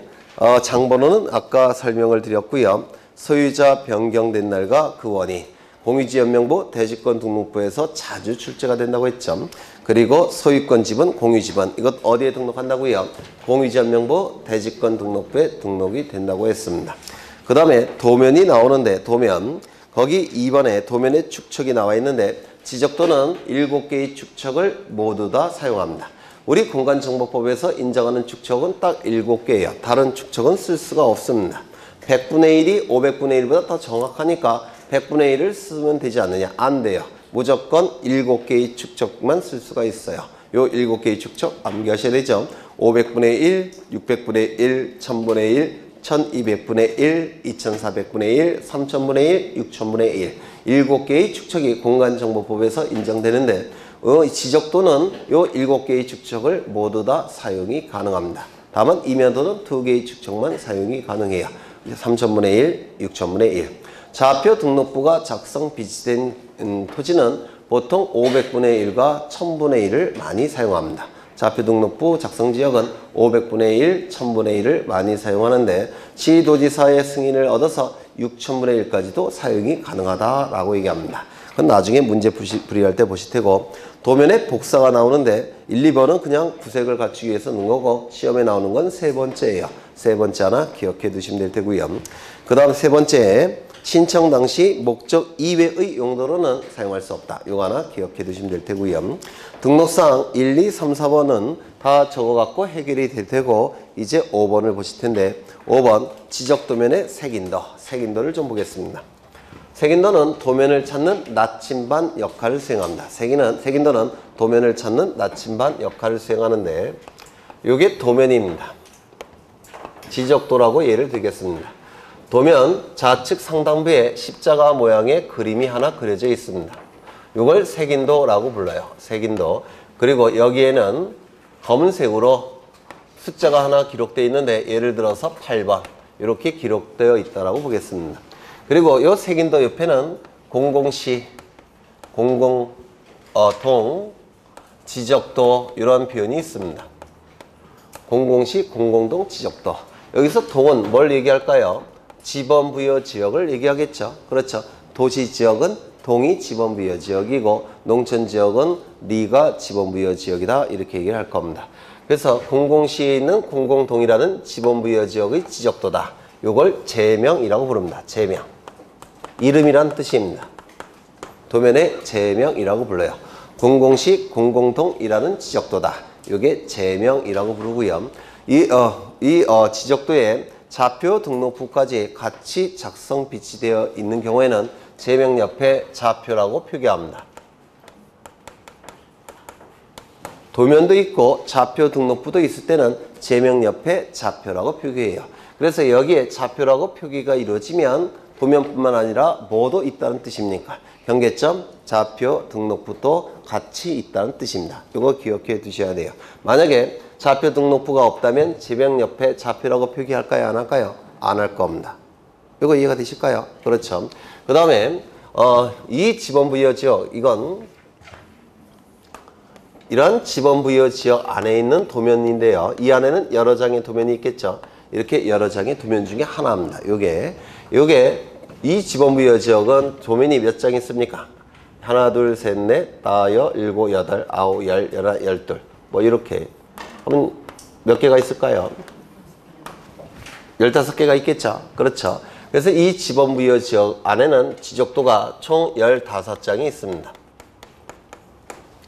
장번호는 아까 설명을 드렸고요. 소유자 변경된 날과 그 원인, 공유지연명부 대지권 등록부에서 자주 출제가 된다고 했죠. 그리고 소유권 지분, 공유지분 이것 어디에 등록한다고요? 공유지연명부 대지권 등록부에 등록이 된다고 했습니다. 그 다음에 도면이 나오는데 도면 거기 2번에 도면에 축척이 나와 있는데 지적도는 7개의 축척을 모두 다 사용합니다. 우리 공간정보법에서 인정하는 축척은 딱 7개예요. 다른 축척은 쓸 수가 없습니다. 100분의 1이 500분의 1보다 더 정확하니까 100분의 1을 쓰면 되지 않느냐? 안 돼요. 무조건 7개의 축척만 쓸 수가 있어요. 요 7개의 축척 암기하셔야 되죠. 500분의 1, 600분의 1, 1000분의 1, 1200분의 1, 2400분의 1, 3000분의 1, 6000분의 1 7개의 축척이 공간정보법에서 인정되는데 지적도는 요 7개의 축척을 모두 다 사용이 가능합니다. 다만 이면도는 2개의 축척만 사용이 가능해요. 3000분의 1, 6000분의 1 좌표 등록부가 작성 비치된 토지는 보통 500분의 1과 1000분의 1을 많이 사용합니다. 좌표 등록부 작성 지역은 500분의 1, 1000분의 1을 많이 사용하는데 시도지사의 승인을 얻어서 6000분의 1까지도 사용이 가능하다라고 얘기합니다. 그건 나중에 문제 풀이할 때 보실 테고 도면에 복사가 나오는데 1, 2번은 그냥 구색을 갖추기 위해서 넣은 거고 시험에 나오는 건 세 번째예요. 세 번째 하나 기억해 두시면 될 테고요. 그 다음 세 번째 신청 당시 목적 이외의 용도로는 사용할 수 없다. 이거 하나 기억해 두시면 될 테고요. 등록사항 1, 2, 3, 4번은 다 적어갖고 해결이 될 테고 이제 5번을 보실 텐데 5번 지적도면의 색인도를 좀 보겠습니다. 색인도는 도면을 찾는 나침반 역할을 수행합니다. 색인도는 도면을 찾는 나침반 역할을 수행하는데 이게 도면입니다. 지적도라고 예를 들겠습니다. 도면 좌측 상단부에 십자가 모양의 그림이 하나 그려져 있습니다. 이걸 색인도라고 불러요. 색인도. 그리고 여기에는 검은색으로 숫자가 하나 기록되어 있는데 예를 들어서 8번 이렇게 기록되어 있다고 보겠습니다. 그리고 이 색인도 옆에는 공공시, 공공동, 지적도 이런 표현이 있습니다. 공공시, 공공동, 지적도. 여기서 동은 뭘 얘기할까요? 지번부여 지역을 얘기하겠죠. 그렇죠. 도시지역은 동이 지번부여 지역이고 농촌지역은 리가 지번부여 지역이다 이렇게 얘기를 할 겁니다. 그래서 공공시에 있는 공공동이라는 지번부여 지역의 지적도다. 이걸 제명이라고 부릅니다. 제명. 이름이란 뜻입니다. 도면의 제명이라고 불러요. 공공시, 공공동이라는 지적도다. 이게 제명이라고 부르고요. 이 지적도에 좌표 등록부까지 같이 작성 비치되어 있는 경우에는 제명 옆에 좌표라고 표기합니다. 도면도 있고 좌표 등록부도 있을 때는 제명 옆에 좌표라고 표기해요. 그래서 여기에 좌표라고 표기가 이루어지면 도면뿐만 아니라 뭐도 있다는 뜻입니까? 경계점, 좌표, 등록부도 같이 있다는 뜻입니다. 이거 기억해 두셔야 돼요. 만약에 좌표 등록부가 없다면 제명 옆에 좌표라고 표기할까요? 안 할까요? 안 할 겁니다. 이거 이해가 되실까요? 그렇죠. 그 다음에 이 지번부여 지역 이건 이런 지번부여 지역 안에 있는 도면인데요. 이 안에는 여러 장의 도면이 있겠죠. 이렇게 여러 장의 도면 중에 하나입니다. 요게 이 지번부여 지역은 도면이 몇 장 있습니까? 하나, 둘, 셋, 넷, 다, 여, 일곱, 여덟, 아홉, 열, 열하나, 열둘. 뭐 이렇게 하면 몇 개가 있을까요? 15개가 있겠죠. 그렇죠. 그래서 이 지번부여 지역 안에는 지적도가 총 15장이 있습니다.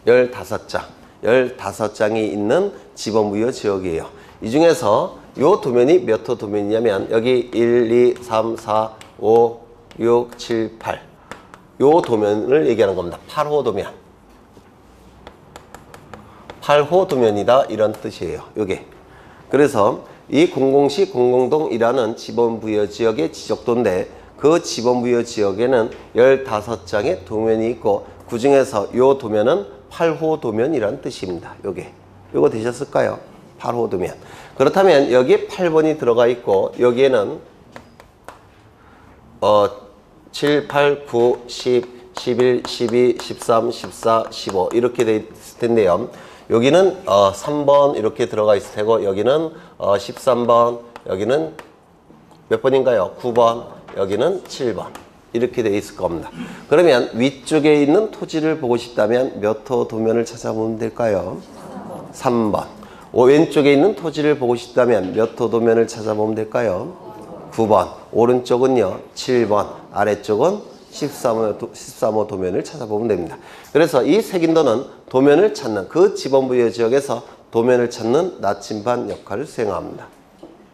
15장. 15장이 있는 지번부여 지역이에요. 이 중에서 요 도면이 몇 호 도면이냐면 여기 1, 2, 3, 4, 5, 6, 7, 8. 요 도면을 얘기하는 겁니다. 8호 도면. 8호 도면이다 이런 뜻이에요. 요게. 그래서 이 공공시 공공동이라는 지번부여 지역의 지적도인데 그 지번부여 지역에는 15장의 도면이 있고 그 중에서 요 도면은 8호 도면이란 뜻입니다. 요거 되셨을까요? 8호 도면. 그렇다면 여기에 8번이 들어가 있고 여기에는 7, 8, 9, 10, 11, 12, 13, 14, 15 이렇게 돼 있을 텐데요. 여기는 3번 이렇게 들어가 있을 테고 여기는 13번, 여기는 몇 번인가요? 9번, 여기는 7번 이렇게 돼 있을 겁니다. 그러면 위쪽에 있는 토지를 보고 싶다면 몇 호 도면을 찾아보면 될까요? 3번. 왼쪽에 있는 토지를 보고 싶다면 몇 호 도면을 찾아보면 될까요? 9번. 오른쪽은요 7번, 아래쪽은 13호 도면을 찾아보면 됩니다. 그래서 이 색인도는 도면을 찾는 그 지번부여 지역에서 도면을 찾는 나침반 역할을 수행합니다.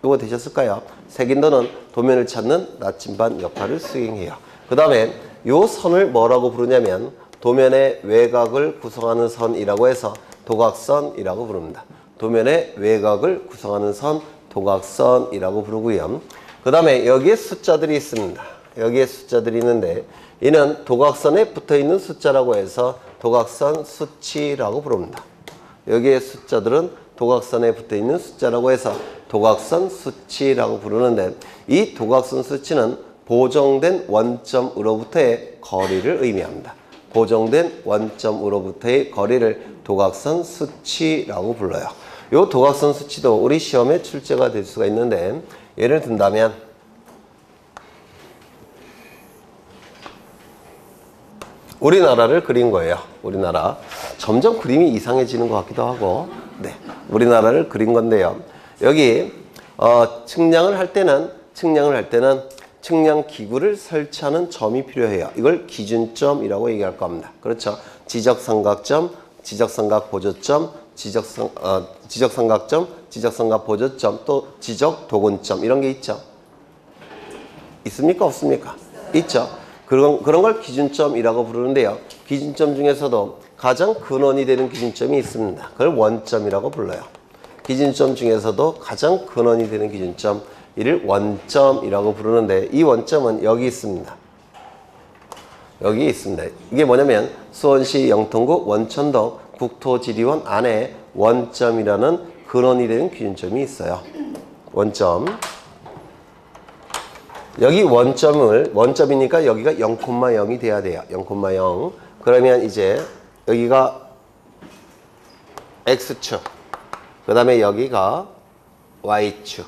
이거 되셨을까요? 색인도는 도면을 찾는 나침반 역할을 수행해요. 그 다음에 이 선을 뭐라고 부르냐면 도면의 외곽을 구성하는 선이라고 해서 도각선이라고 부릅니다. 도면의 외곽을 구성하는 선 도각선이라고 부르고요. 그 다음에 여기에 숫자들이 있습니다. 여기에 숫자들이 있는데 이는 도각선에 붙어있는 숫자라고 해서 도각선 수치라고 부릅니다. 여기에 숫자들은 도각선에 붙어있는 숫자라고 해서 도각선 수치라고 부르는데 이 도각선 수치는 보정된 원점으로부터의 거리를 의미합니다. 보정된 원점으로부터의 거리를 도각선 수치라고 불러요. 이 도각선 수치도 우리 시험에 출제가 될 수가 있는데 예를 든다면 우리나라를 그린 거예요. 우리나라. 점점 그림이 이상해지는 것 같기도 하고 네, 우리나라를 그린 건데요. 여기 측량을 할 때는 측량 기구를 설치하는 점이 필요해요. 이걸 기준점이라고 얘기할 겁니다. 그렇죠. 지적삼각점, 지적삼각 보조점, 지적삼각점, 지적삼각 보조점, 또 지적도근점 이런 게 있죠. 있습니까? 없습니까? 있죠. 그런 걸 기준점이라고 부르는데요. 기준점 중에서도 가장 근원이 되는 기준점이 있습니다. 그걸 원점이라고 불러요. 기준점 중에서도 가장 근원이 되는 기준점, 이를 원점이라고 부르는데 이 원점은 여기 있습니다. 여기 있습니다. 이게 뭐냐면 수원시 영통구 원천동 국토지리원 안에 원점이라는 근원이 되는 기준점이 있어요. 원점. 여기 원점이니까 여기가 0,0이 돼야 돼요. 0,0. 그러면 이제 여기가 X축. 그 다음에 여기가 Y축.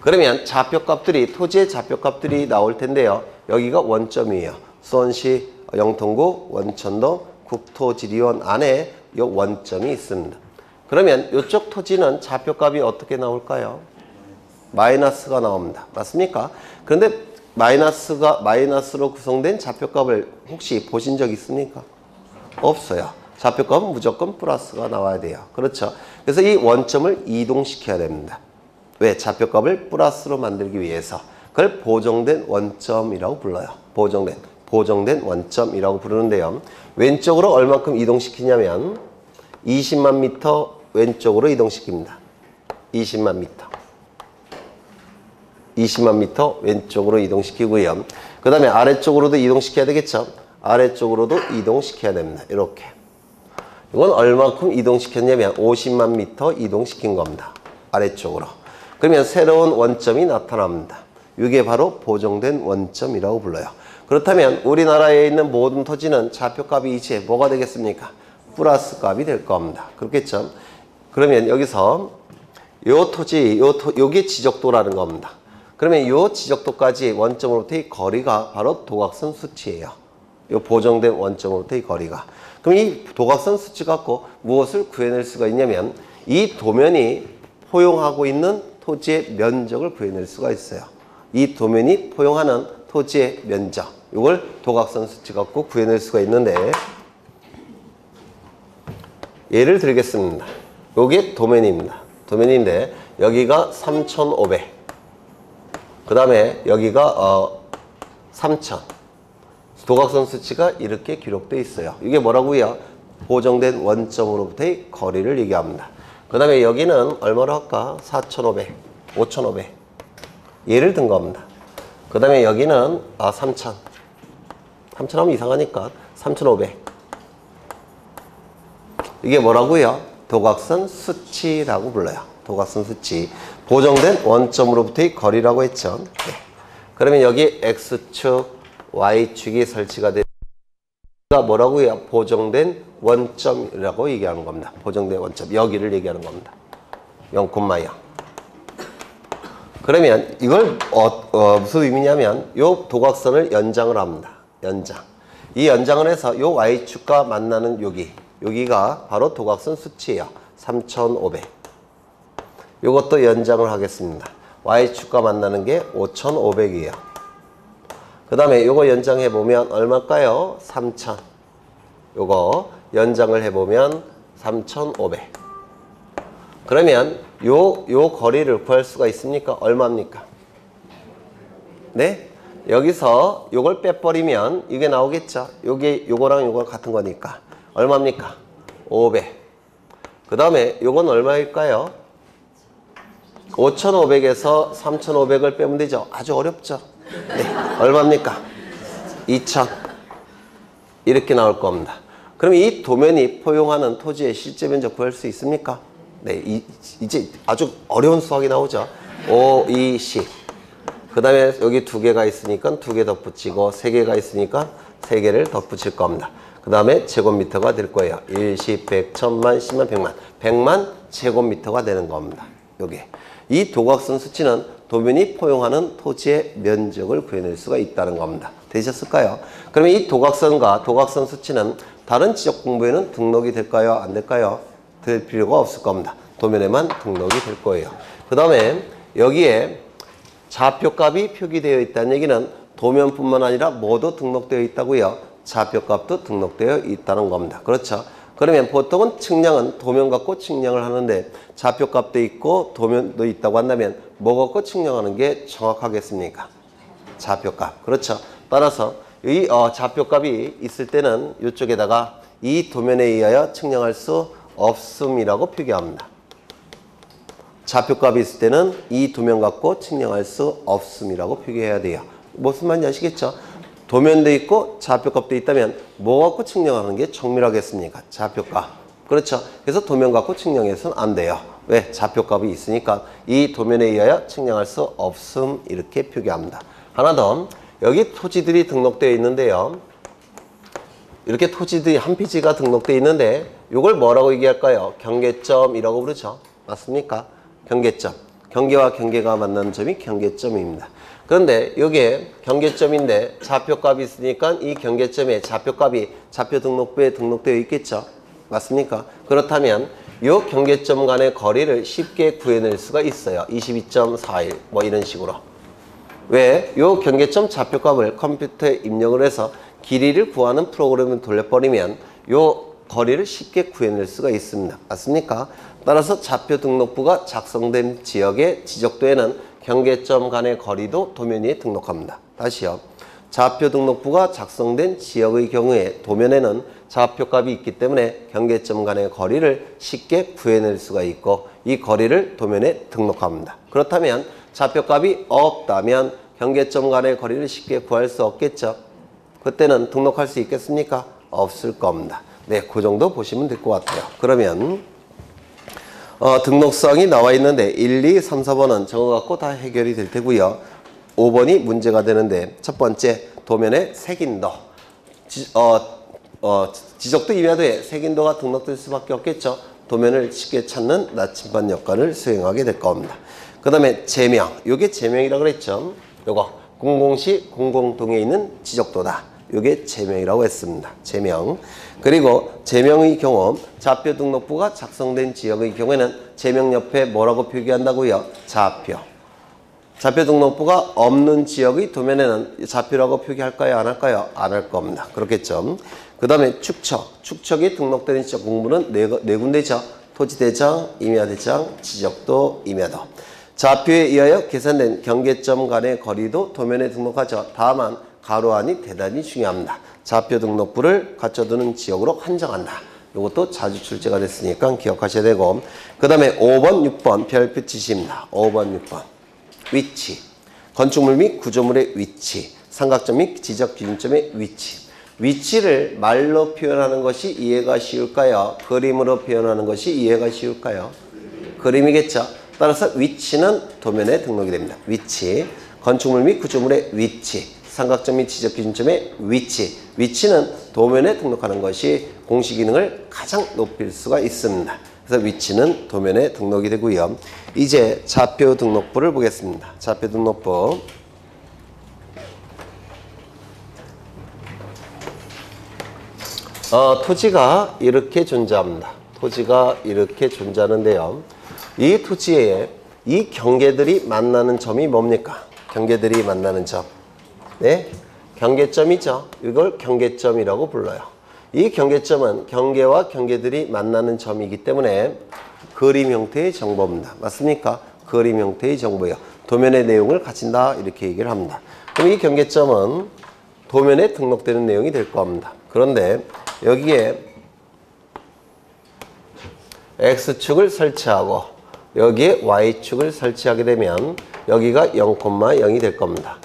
그러면 좌표값들이, 토지의 좌표값들이 나올 텐데요. 여기가 원점이에요. 수원시 영통구 원천동 국토지리원 안에 이 원점이 있습니다. 그러면 이쪽 토지는 좌표값이 어떻게 나올까요? 마이너스가 나옵니다. 맞습니까? 그런데 마이너스로 구성된 좌표값을 혹시 보신 적 있습니까? 없어요. 좌표값은 무조건 플러스가 나와야 돼요. 그렇죠? 그래서 이 원점을 이동시켜야 됩니다. 왜? 좌표값을 플러스로 만들기 위해서. 그걸 보정된 원점이라고 불러요. 보정된 원점이라고 부르는데요. 왼쪽으로 얼마큼 이동시키냐면 20만 미터 왼쪽으로 이동시킵니다. 20만 미터. 20만 미터 왼쪽으로 이동시키고요. 그 다음에 아래쪽으로도 이동시켜야 되겠죠. 아래쪽으로도 이동시켜야 됩니다. 이렇게. 이건 얼마큼 이동시켰냐면 50만 미터 이동시킨 겁니다. 아래쪽으로. 그러면 새로운 원점이 나타납니다. 이게 바로 보정된 원점이라고 불러요. 그렇다면 우리나라에 있는 모든 토지는 좌표값이 이제 뭐가 되겠습니까? 플러스 값이 될 겁니다. 그렇겠죠? 그러면 여기서 요 토지, 요게 지적도라는 겁니다. 그러면 요 지적도까지 원점으로부터의 거리가 바로 도각선 수치예요. 요 보정된 원점으로부터의 거리가. 그럼 이 도각선 수치 갖고 무엇을 구해낼 수가 있냐면 이 도면이 포용하고 있는 토지의 면적을 구해낼 수가 있어요. 이 도면이 포용하는 토지의 면적, 이걸 도각선 수치 갖고 구해낼 수가 있는데 예를 들겠습니다. 요게 도면입니다. 도면인데 여기가 3,500, 그 다음에 여기가 3,000. 도각선 수치가 이렇게 기록되어 있어요. 이게 뭐라고요? 보정된 원점으로부터의 거리를 얘기합니다. 그 다음에 여기는 얼마로 할까? 4,500, 5,500. 예를 든 겁니다. 그 다음에 여기는 3,000. 3,000 하면 이상하니까 3,500. 이게 뭐라고요? 도각선 수치라고 불러요. 도각선 수치. 보정된 원점으로부터의 거리라고 했죠. 네. 그러면 여기 X축, Y축이 설치가 되니까 뭐라고요? 보정된 원점이라고 얘기하는 겁니다. 보정된 원점. 여기를 얘기하는 겁니다. 0,0. 그러면 이걸 무슨 의미냐면 요 도각선을 연장을 합니다. 연장. 이 연장을 해서 요 Y축과 만나는 여기가 바로 도각선 수치예요. 3,500. 요것도 연장을 하겠습니다. Y축과 만나는 게 5,500이에요. 그 다음에 요거 연장해 보면 얼마일까요? 3,000. 요거 연장을 해보면 3,500. 그러면 요 거리를 구할 수가 있습니까? 얼마입니까? 네? 여기서 요걸 빼버리면 이게 나오겠죠? 요거랑 요거 같은 거니까. 얼마입니까? 500. 그 다음에 요건 얼마일까요? 5,500에서 3,500을 빼면 되죠? 아주 어렵죠? 네. 얼마입니까? 2,000. 이렇게 나올 겁니다. 그럼 이 도면이 포용하는 토지의 실제 면적 구할 수 있습니까? 네. 이제 아주 어려운 수학이 나오죠? 5, 2, 10. 그 다음에 여기 2개가 있으니까 2개 덧붙이고 3개가 있으니까 3개를 덧붙일 겁니다. 그 다음에 제곱미터가 될 거예요. 1, 10, 100, 1000만, 10만, 100만. 100만 제곱미터가 되는 겁니다. 요게. 이 도각선 수치는 도면이 포용하는 토지의 면적을 구해낼 수가 있다는 겁니다. 되셨을까요? 그러면 이 도각선과 도각선 수치는 다른 지적 공부에는 등록이 될까요? 안 될까요? 될 필요가 없을 겁니다. 도면에만 등록이 될 거예요. 그 다음에 여기에 좌표값이 표기되어 있다는 얘기는 도면뿐만 아니라 뭐도 등록되어 있다고요? 좌표값도 등록되어 있다는 겁니다. 그렇죠? 그러면 보통은 측량은 도면 갖고 측량을 하는데 좌표값도 있고 도면도 있다고 한다면 뭐 갖고 측량하는 게 정확하겠습니까? 좌표값. 그렇죠? 따라서 이 좌표값이 있을 때는 이쪽에다가 이 도면에 의하여 측량할 수 없음이라고 표기합니다. 좌표값이 있을 때는 이 도면 갖고 측량할 수 없음이라고 표기해야 돼요. 무슨 말인지 아시겠죠? 도면도 있고 좌표값도 있다면 뭐 갖고 측량하는 게 정밀하겠습니까? 좌표값. 그렇죠? 그래서 도면 갖고 측량해서는 안 돼요. 왜? 좌표값이 있으니까 이 도면에 의하여 측량할 수 없음 이렇게 표기합니다. 하나 더. 여기 토지들이 등록되어 있는데요. 이렇게 토지들이 한 피지가 등록되어 있는데 이걸 뭐라고 얘기할까요? 경계점이라고 부르죠. 맞습니까? 경계점. 경계와 경계가 만나는 점이 경계점입니다. 그런데 이게 경계점인데 좌표값이 있으니까 이 경계점에 좌표값이 좌표 등록부에 등록되어 있겠죠. 맞습니까? 그렇다면 이 경계점 간의 거리를 쉽게 구해낼 수가 있어요. 22.41 뭐 이런 식으로. 왜? 이 경계점 좌표값을 컴퓨터에 입력을 해서 길이를 구하는 프로그램을 돌려버리면 이 거리를 쉽게 구해낼 수가 있습니다. 맞습니까? 따라서 좌표 등록부가 작성된 지역의 지적도에는 경계점 간의 거리도 도면 위에 등록합니다. 다시요. 좌표 등록부가 작성된 지역의 경우에 도면에는 좌표값이 있기 때문에 경계점 간의 거리를 쉽게 구해낼 수가 있고 이 거리를 도면에 등록합니다. 그렇다면 좌표값이 없다면 경계점 간의 거리를 쉽게 구할 수 없겠죠. 그때는 등록할 수 있겠습니까? 없을 겁니다. 네, 그 정도 보시면 될 것 같아요. 그러면 등록사항이 나와 있는데 1, 2, 3, 4번은 적어갖고 다 해결이 될 테고요. 5번이 문제가 되는데 첫 번째 도면에 색인도 지적도 임야도에 색인도가 등록될 수밖에 없겠죠. 도면을 쉽게 찾는 나침반 역할을 수행하게 될 겁니다. 그 다음에 제명, 요게 제명이라고 그랬죠. 요거 공공시 공공동에 있는 지적도다. 이게 제명이라고 했습니다. 제명. 그리고 제명의 경우 좌표 등록부가 작성된 지역의 경우에는 제명 옆에 뭐라고 표기한다고요? 좌표. 좌표 등록부가 없는 지역의 도면에는 좌표라고 표기할까요? 안 할까요? 안 할 겁니다. 그렇겠죠. 그 다음에 축척. 축척이 등록되는 지적 공부는 네 군데죠. 토지대장, 임야대장, 지적도, 임야도. 좌표에 의하여 계산된 경계점 간의 거리도 도면에 등록하죠. 다만 가로 안이 대단히 중요합니다. 좌표 등록부를 갖춰두는 지역으로 한정한다. 이것도 자주 출제가 됐으니까 기억하셔야 되고, 그 다음에 5번, 6번 별표 지시입니다. 5번, 6번. 위치. 건축물 및 구조물의 위치. 삼각점 및 지적 기준점의 위치. 위치를 말로 표현하는 것이 이해가 쉬울까요? 그림으로 표현하는 것이 이해가 쉬울까요? 그림이겠죠. 따라서 위치는 도면에 등록이 됩니다. 위치. 건축물 및 구조물의 위치. 삼각점 및 지적 기준점의 위치. 위치는 도면에 등록하는 것이 공시 기능을 가장 높일 수가 있습니다. 그래서 위치는 도면에 등록이 되고요. 이제 좌표 등록부를 보겠습니다. 좌표 등록부. 토지가 이렇게 존재합니다. 토지가 이렇게 존재하는데요. 이 토지에 이 경계들이 만나는 점이 뭡니까? 경계들이 만나는 점. 네? 경계점이죠. 이걸 경계점이라고 불러요. 이 경계점은 경계와 경계들이 만나는 점이기 때문에 그림 형태의 정보입니다. 맞습니까? 그림 형태의 정보예요. 도면의 내용을 갖춘다 이렇게 얘기를 합니다. 그럼 이 경계점은 도면에 등록되는 내용이 될 겁니다. 그런데 여기에 X축을 설치하고 여기에 Y축을 설치하게 되면 여기가 0,0이 될 겁니다.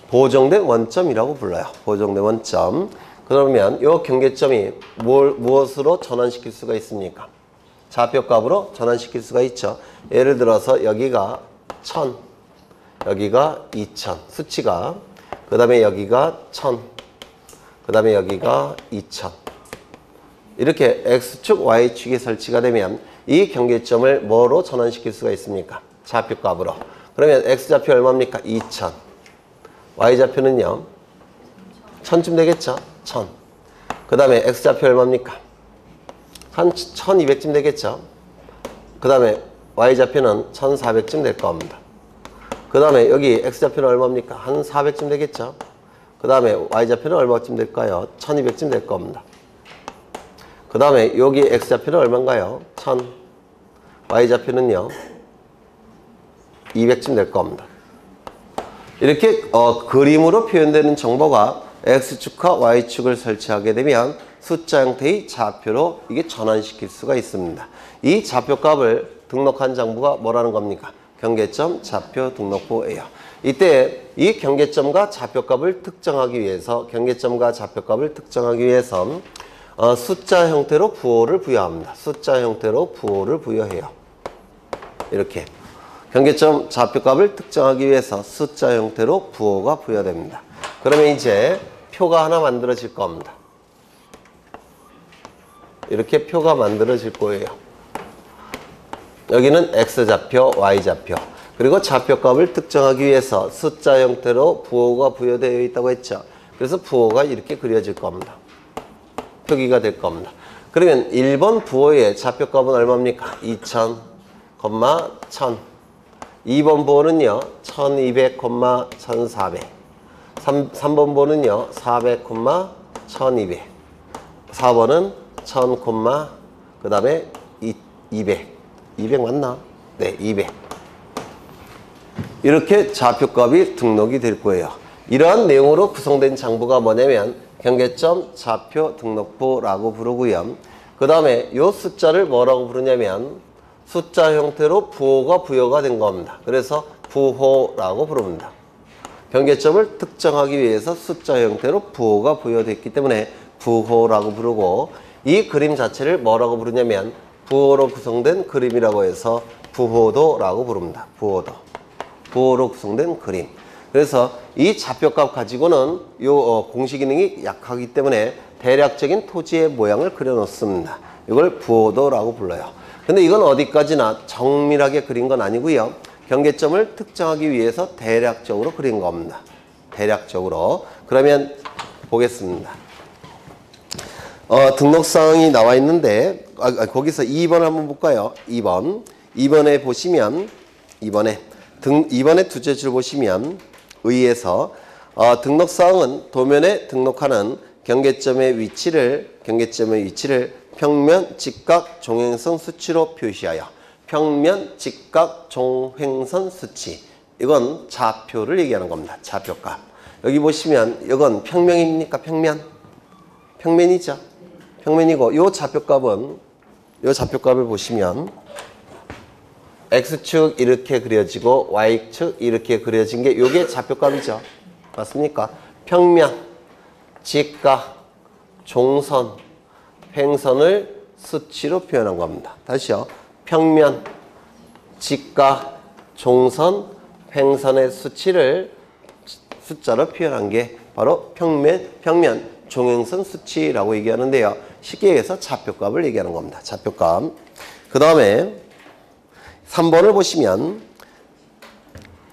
보정된 원점이라고 불러요. 보정된 원점. 그러면 이 경계점이 무엇으로 전환시킬 수가 있습니까? 좌표값으로 전환시킬 수가 있죠. 예를 들어서 여기가 1000, 여기가 2000, 수치가. 그 다음에 여기가 1000, 그 다음에 여기가 2000. 이렇게 X축, Y축이 설치가 되면 이 경계점을 뭐로 전환시킬 수가 있습니까? 좌표값으로. 그러면 X좌표 얼마입니까? 2000. Y좌표는요? 1000쯤 되겠죠? 1000. 그 다음에 X좌표 얼마입니까? 한 1200쯤 되겠죠? 그 다음에 Y좌표는 1400쯤 될 겁니다. 그 다음에 여기 X좌표는 얼마입니까? 한 400쯤 되겠죠? 그 다음에 Y좌표는 얼마쯤 될까요? 1200쯤 될 겁니다. 그 다음에 여기 X좌표는 얼마인가요? 1000. Y좌표는요? 200쯤 될 겁니다. 이렇게 그림으로 표현되는 정보가 X축과 Y축을 설치하게 되면 숫자 형태의 좌표로 이게 전환시킬 수가 있습니다. 이 좌표값을 등록한 장부가 뭐라는 겁니까? 경계점 좌표 등록부예요. 이때 이 경계점과 좌표값을 특정하기 위해서 숫자 형태로 부호를 부여합니다. 숫자 형태로 부호를 부여해요. 이렇게 경계점 좌표값을 특정하기 위해서 숫자 형태로 부호가 부여됩니다. 그러면 이제 표가 하나 만들어질 겁니다. 이렇게 표가 만들어질 거예요. 여기는 X좌표, Y좌표. 그리고 좌표값을 특정하기 위해서 숫자 형태로 부호가 부여되어 있다고 했죠. 그래서 부호가 이렇게 그려질 겁니다. 표기가 될 겁니다. 그러면 1번 부호의 좌표값은 얼마입니까? 2000, 1000. 2번 부호는요, 1200, 1400. 3번 부호는요, 400, 1200. 4번은 1000, 그 다음에 200. 200 맞나? 네, 200. 이렇게 좌표값이 등록이 될 거예요. 이러한 내용으로 구성된 장부가 뭐냐면 경계점 좌표 등록부라고 부르고요. 그 다음에 이 숫자를 뭐라고 부르냐면 숫자 형태로 부호가 부여가 된 겁니다. 그래서 부호라고 부릅니다. 경계점을 특정하기 위해서 숫자 형태로 부호가 부여됐기 때문에 부호라고 부르고, 이 그림 자체를 뭐라고 부르냐면 부호로 구성된 그림이라고 해서 부호도라고 부릅니다. 부호도. 부호로 구성된 그림. 그래서 이 좌표값 가지고는 공시 기능이 약하기 때문에 대략적인 토지의 모양을 그려 놓습니다. 이걸 부호도라고 불러요. 근데 이건 어디까지나 정밀하게 그린 건 아니고요. 경계점을 특정하기 위해서 대략적으로 그린 겁니다. 대략적으로. 그러면 보겠습니다. 등록사항이 나와 있는데 거기서 2번 한번 볼까요? 2번에 보시면 2번의 두째 줄 보시면 의에서 등록사항은 도면에 등록하는 경계점의 위치를 평면, 직각, 종횡선 수치로 표시하여 평면, 직각, 종횡선 수치 이건 좌표를 얘기하는 겁니다. 좌표값. 여기 보시면 이건 평면입니까? 평면이죠. 평면이고 요 좌표값을 보시면 X축 이렇게 그려지고 Y축 이렇게 그려진 게 요게 좌표값이죠. 맞습니까? 평면, 직각, 종선, 횡선을 수치로 표현한 겁니다. 다시요. 평면, 직각, 종선, 횡선의 수치를 숫자로 표현한 게 바로 평면, 종횡선 수치라고 얘기하는데요. 쉽게 얘기해서 좌표값을 얘기하는 겁니다. 좌표값. 그 다음에 3번을 보시면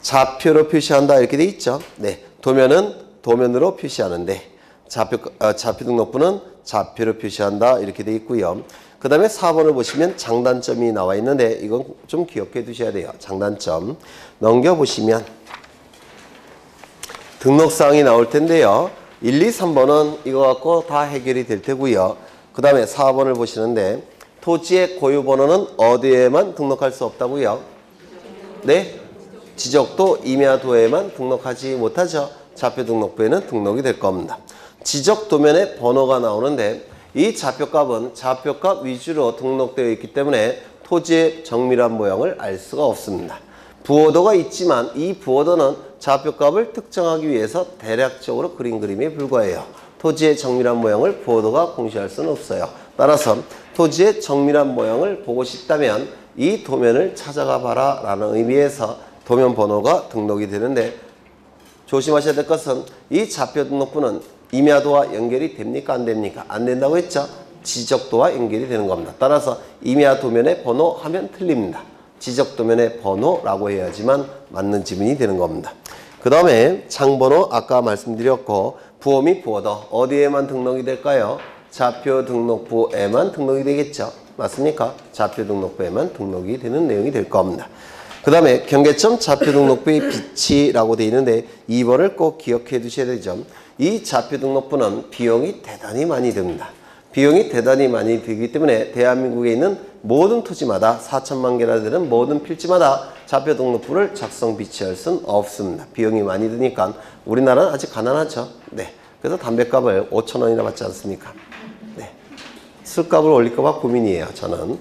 좌표로 표시한다 이렇게 돼 있죠. 네, 도면은 도면으로 표시하는데 좌표 등록부는 좌표로 표시한다 이렇게 돼 있고요. 그 다음에 4번을 보시면 장단점이 나와 있는데 이건 좀 기억해 두셔야 돼요. 장단점 넘겨보시면 등록사항이 나올 텐데요. 1, 2, 3번은 이거 갖고 다 해결이 될 테고요. 그 다음에 4번을 보시는데 토지의 고유번호는 어디에만 등록할 수 없다고요? 네? 지적도 임야도에만 등록하지 못하죠. 좌표 등록부에는 등록이 될 겁니다. 지적 도면에 번호가 나오는데 이 좌표값은 좌표값 위주로 등록되어 있기 때문에 토지의 정밀한 모형을 알 수가 없습니다. 부호도가 있지만 이 부호도는 좌표값을 특정하기 위해서 대략적으로 그린 그림에 불과해요. 토지의 정밀한 모형을 부호도가 공시할 수는 없어요. 따라서 토지의 정밀한 모형을 보고 싶다면 이 도면을 찾아가 봐라 라는 의미에서 도면 번호가 등록이 되는데 조심하셔야 될 것은 이 좌표 등록부는 임야도와 연결이 됩니까? 안 됩니까? 안 된다고 했죠? 지적도와 연결이 되는 겁니다. 따라서 임야 도면의 번호 하면 틀립니다. 지적 도면의 번호라고 해야지만 맞는 지문이 되는 겁니다. 그 다음에 창번호 아까 말씀드렸고 부호 및 부호도 어디에만 등록이 될까요? 좌표 등록부에만 등록이 되겠죠. 맞습니까? 좌표 등록부에만 등록이 되는 내용이 될 겁니다. 그 다음에 경계점 좌표 등록부의 비치라고 되어 있는데 2번을 꼭 기억해 두셔야 되죠. 이 좌표 등록부는 비용이 대단히 많이 듭니다. 비용이 대단히 많이 들기 때문에 대한민국에 있는 모든 토지마다 4천만 개나 되는 모든 필지마다 좌표 등록부를 작성 비치할 수는 없습니다. 비용이 많이 드니까 우리나라는 아직 가난하죠. 네. 그래서 담배값을 5천 원이나 받지 않습니까? 네. 술값을 올릴까 봐 고민이에요. 저는.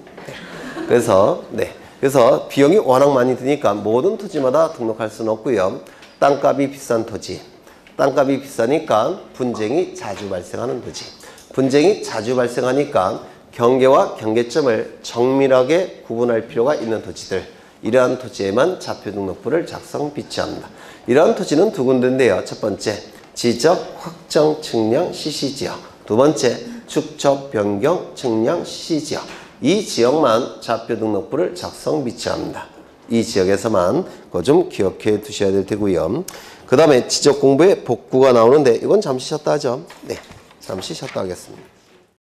네. 그래서 비용이 워낙 많이 드니까 모든 토지마다 등록할 수는 없고요. 땅값이 비싼 토지. 땅값이 비싸니까 분쟁이 자주 발생하는 토지. 분쟁이 자주 발생하니까 경계와 경계점을 정밀하게 구분할 필요가 있는 토지들. 이러한 토지에만 좌표 등록부를 작성 비치합니다. 이러한 토지는 두 군데인데요. 첫 번째, 지적, 확정, 측량, 시시지역. 두 번째, 축적, 변경, 측량, 시시지역. 이 지역만 좌표 등록부를 작성 비치합니다. 이 지역에서만 그거 좀 기억해 두셔야 될 테고요. 그 다음에 지적 공부에 복구가 나오는데 이건 잠시 쉬었다 하죠. 네, 잠시 쉬었다 하겠습니다.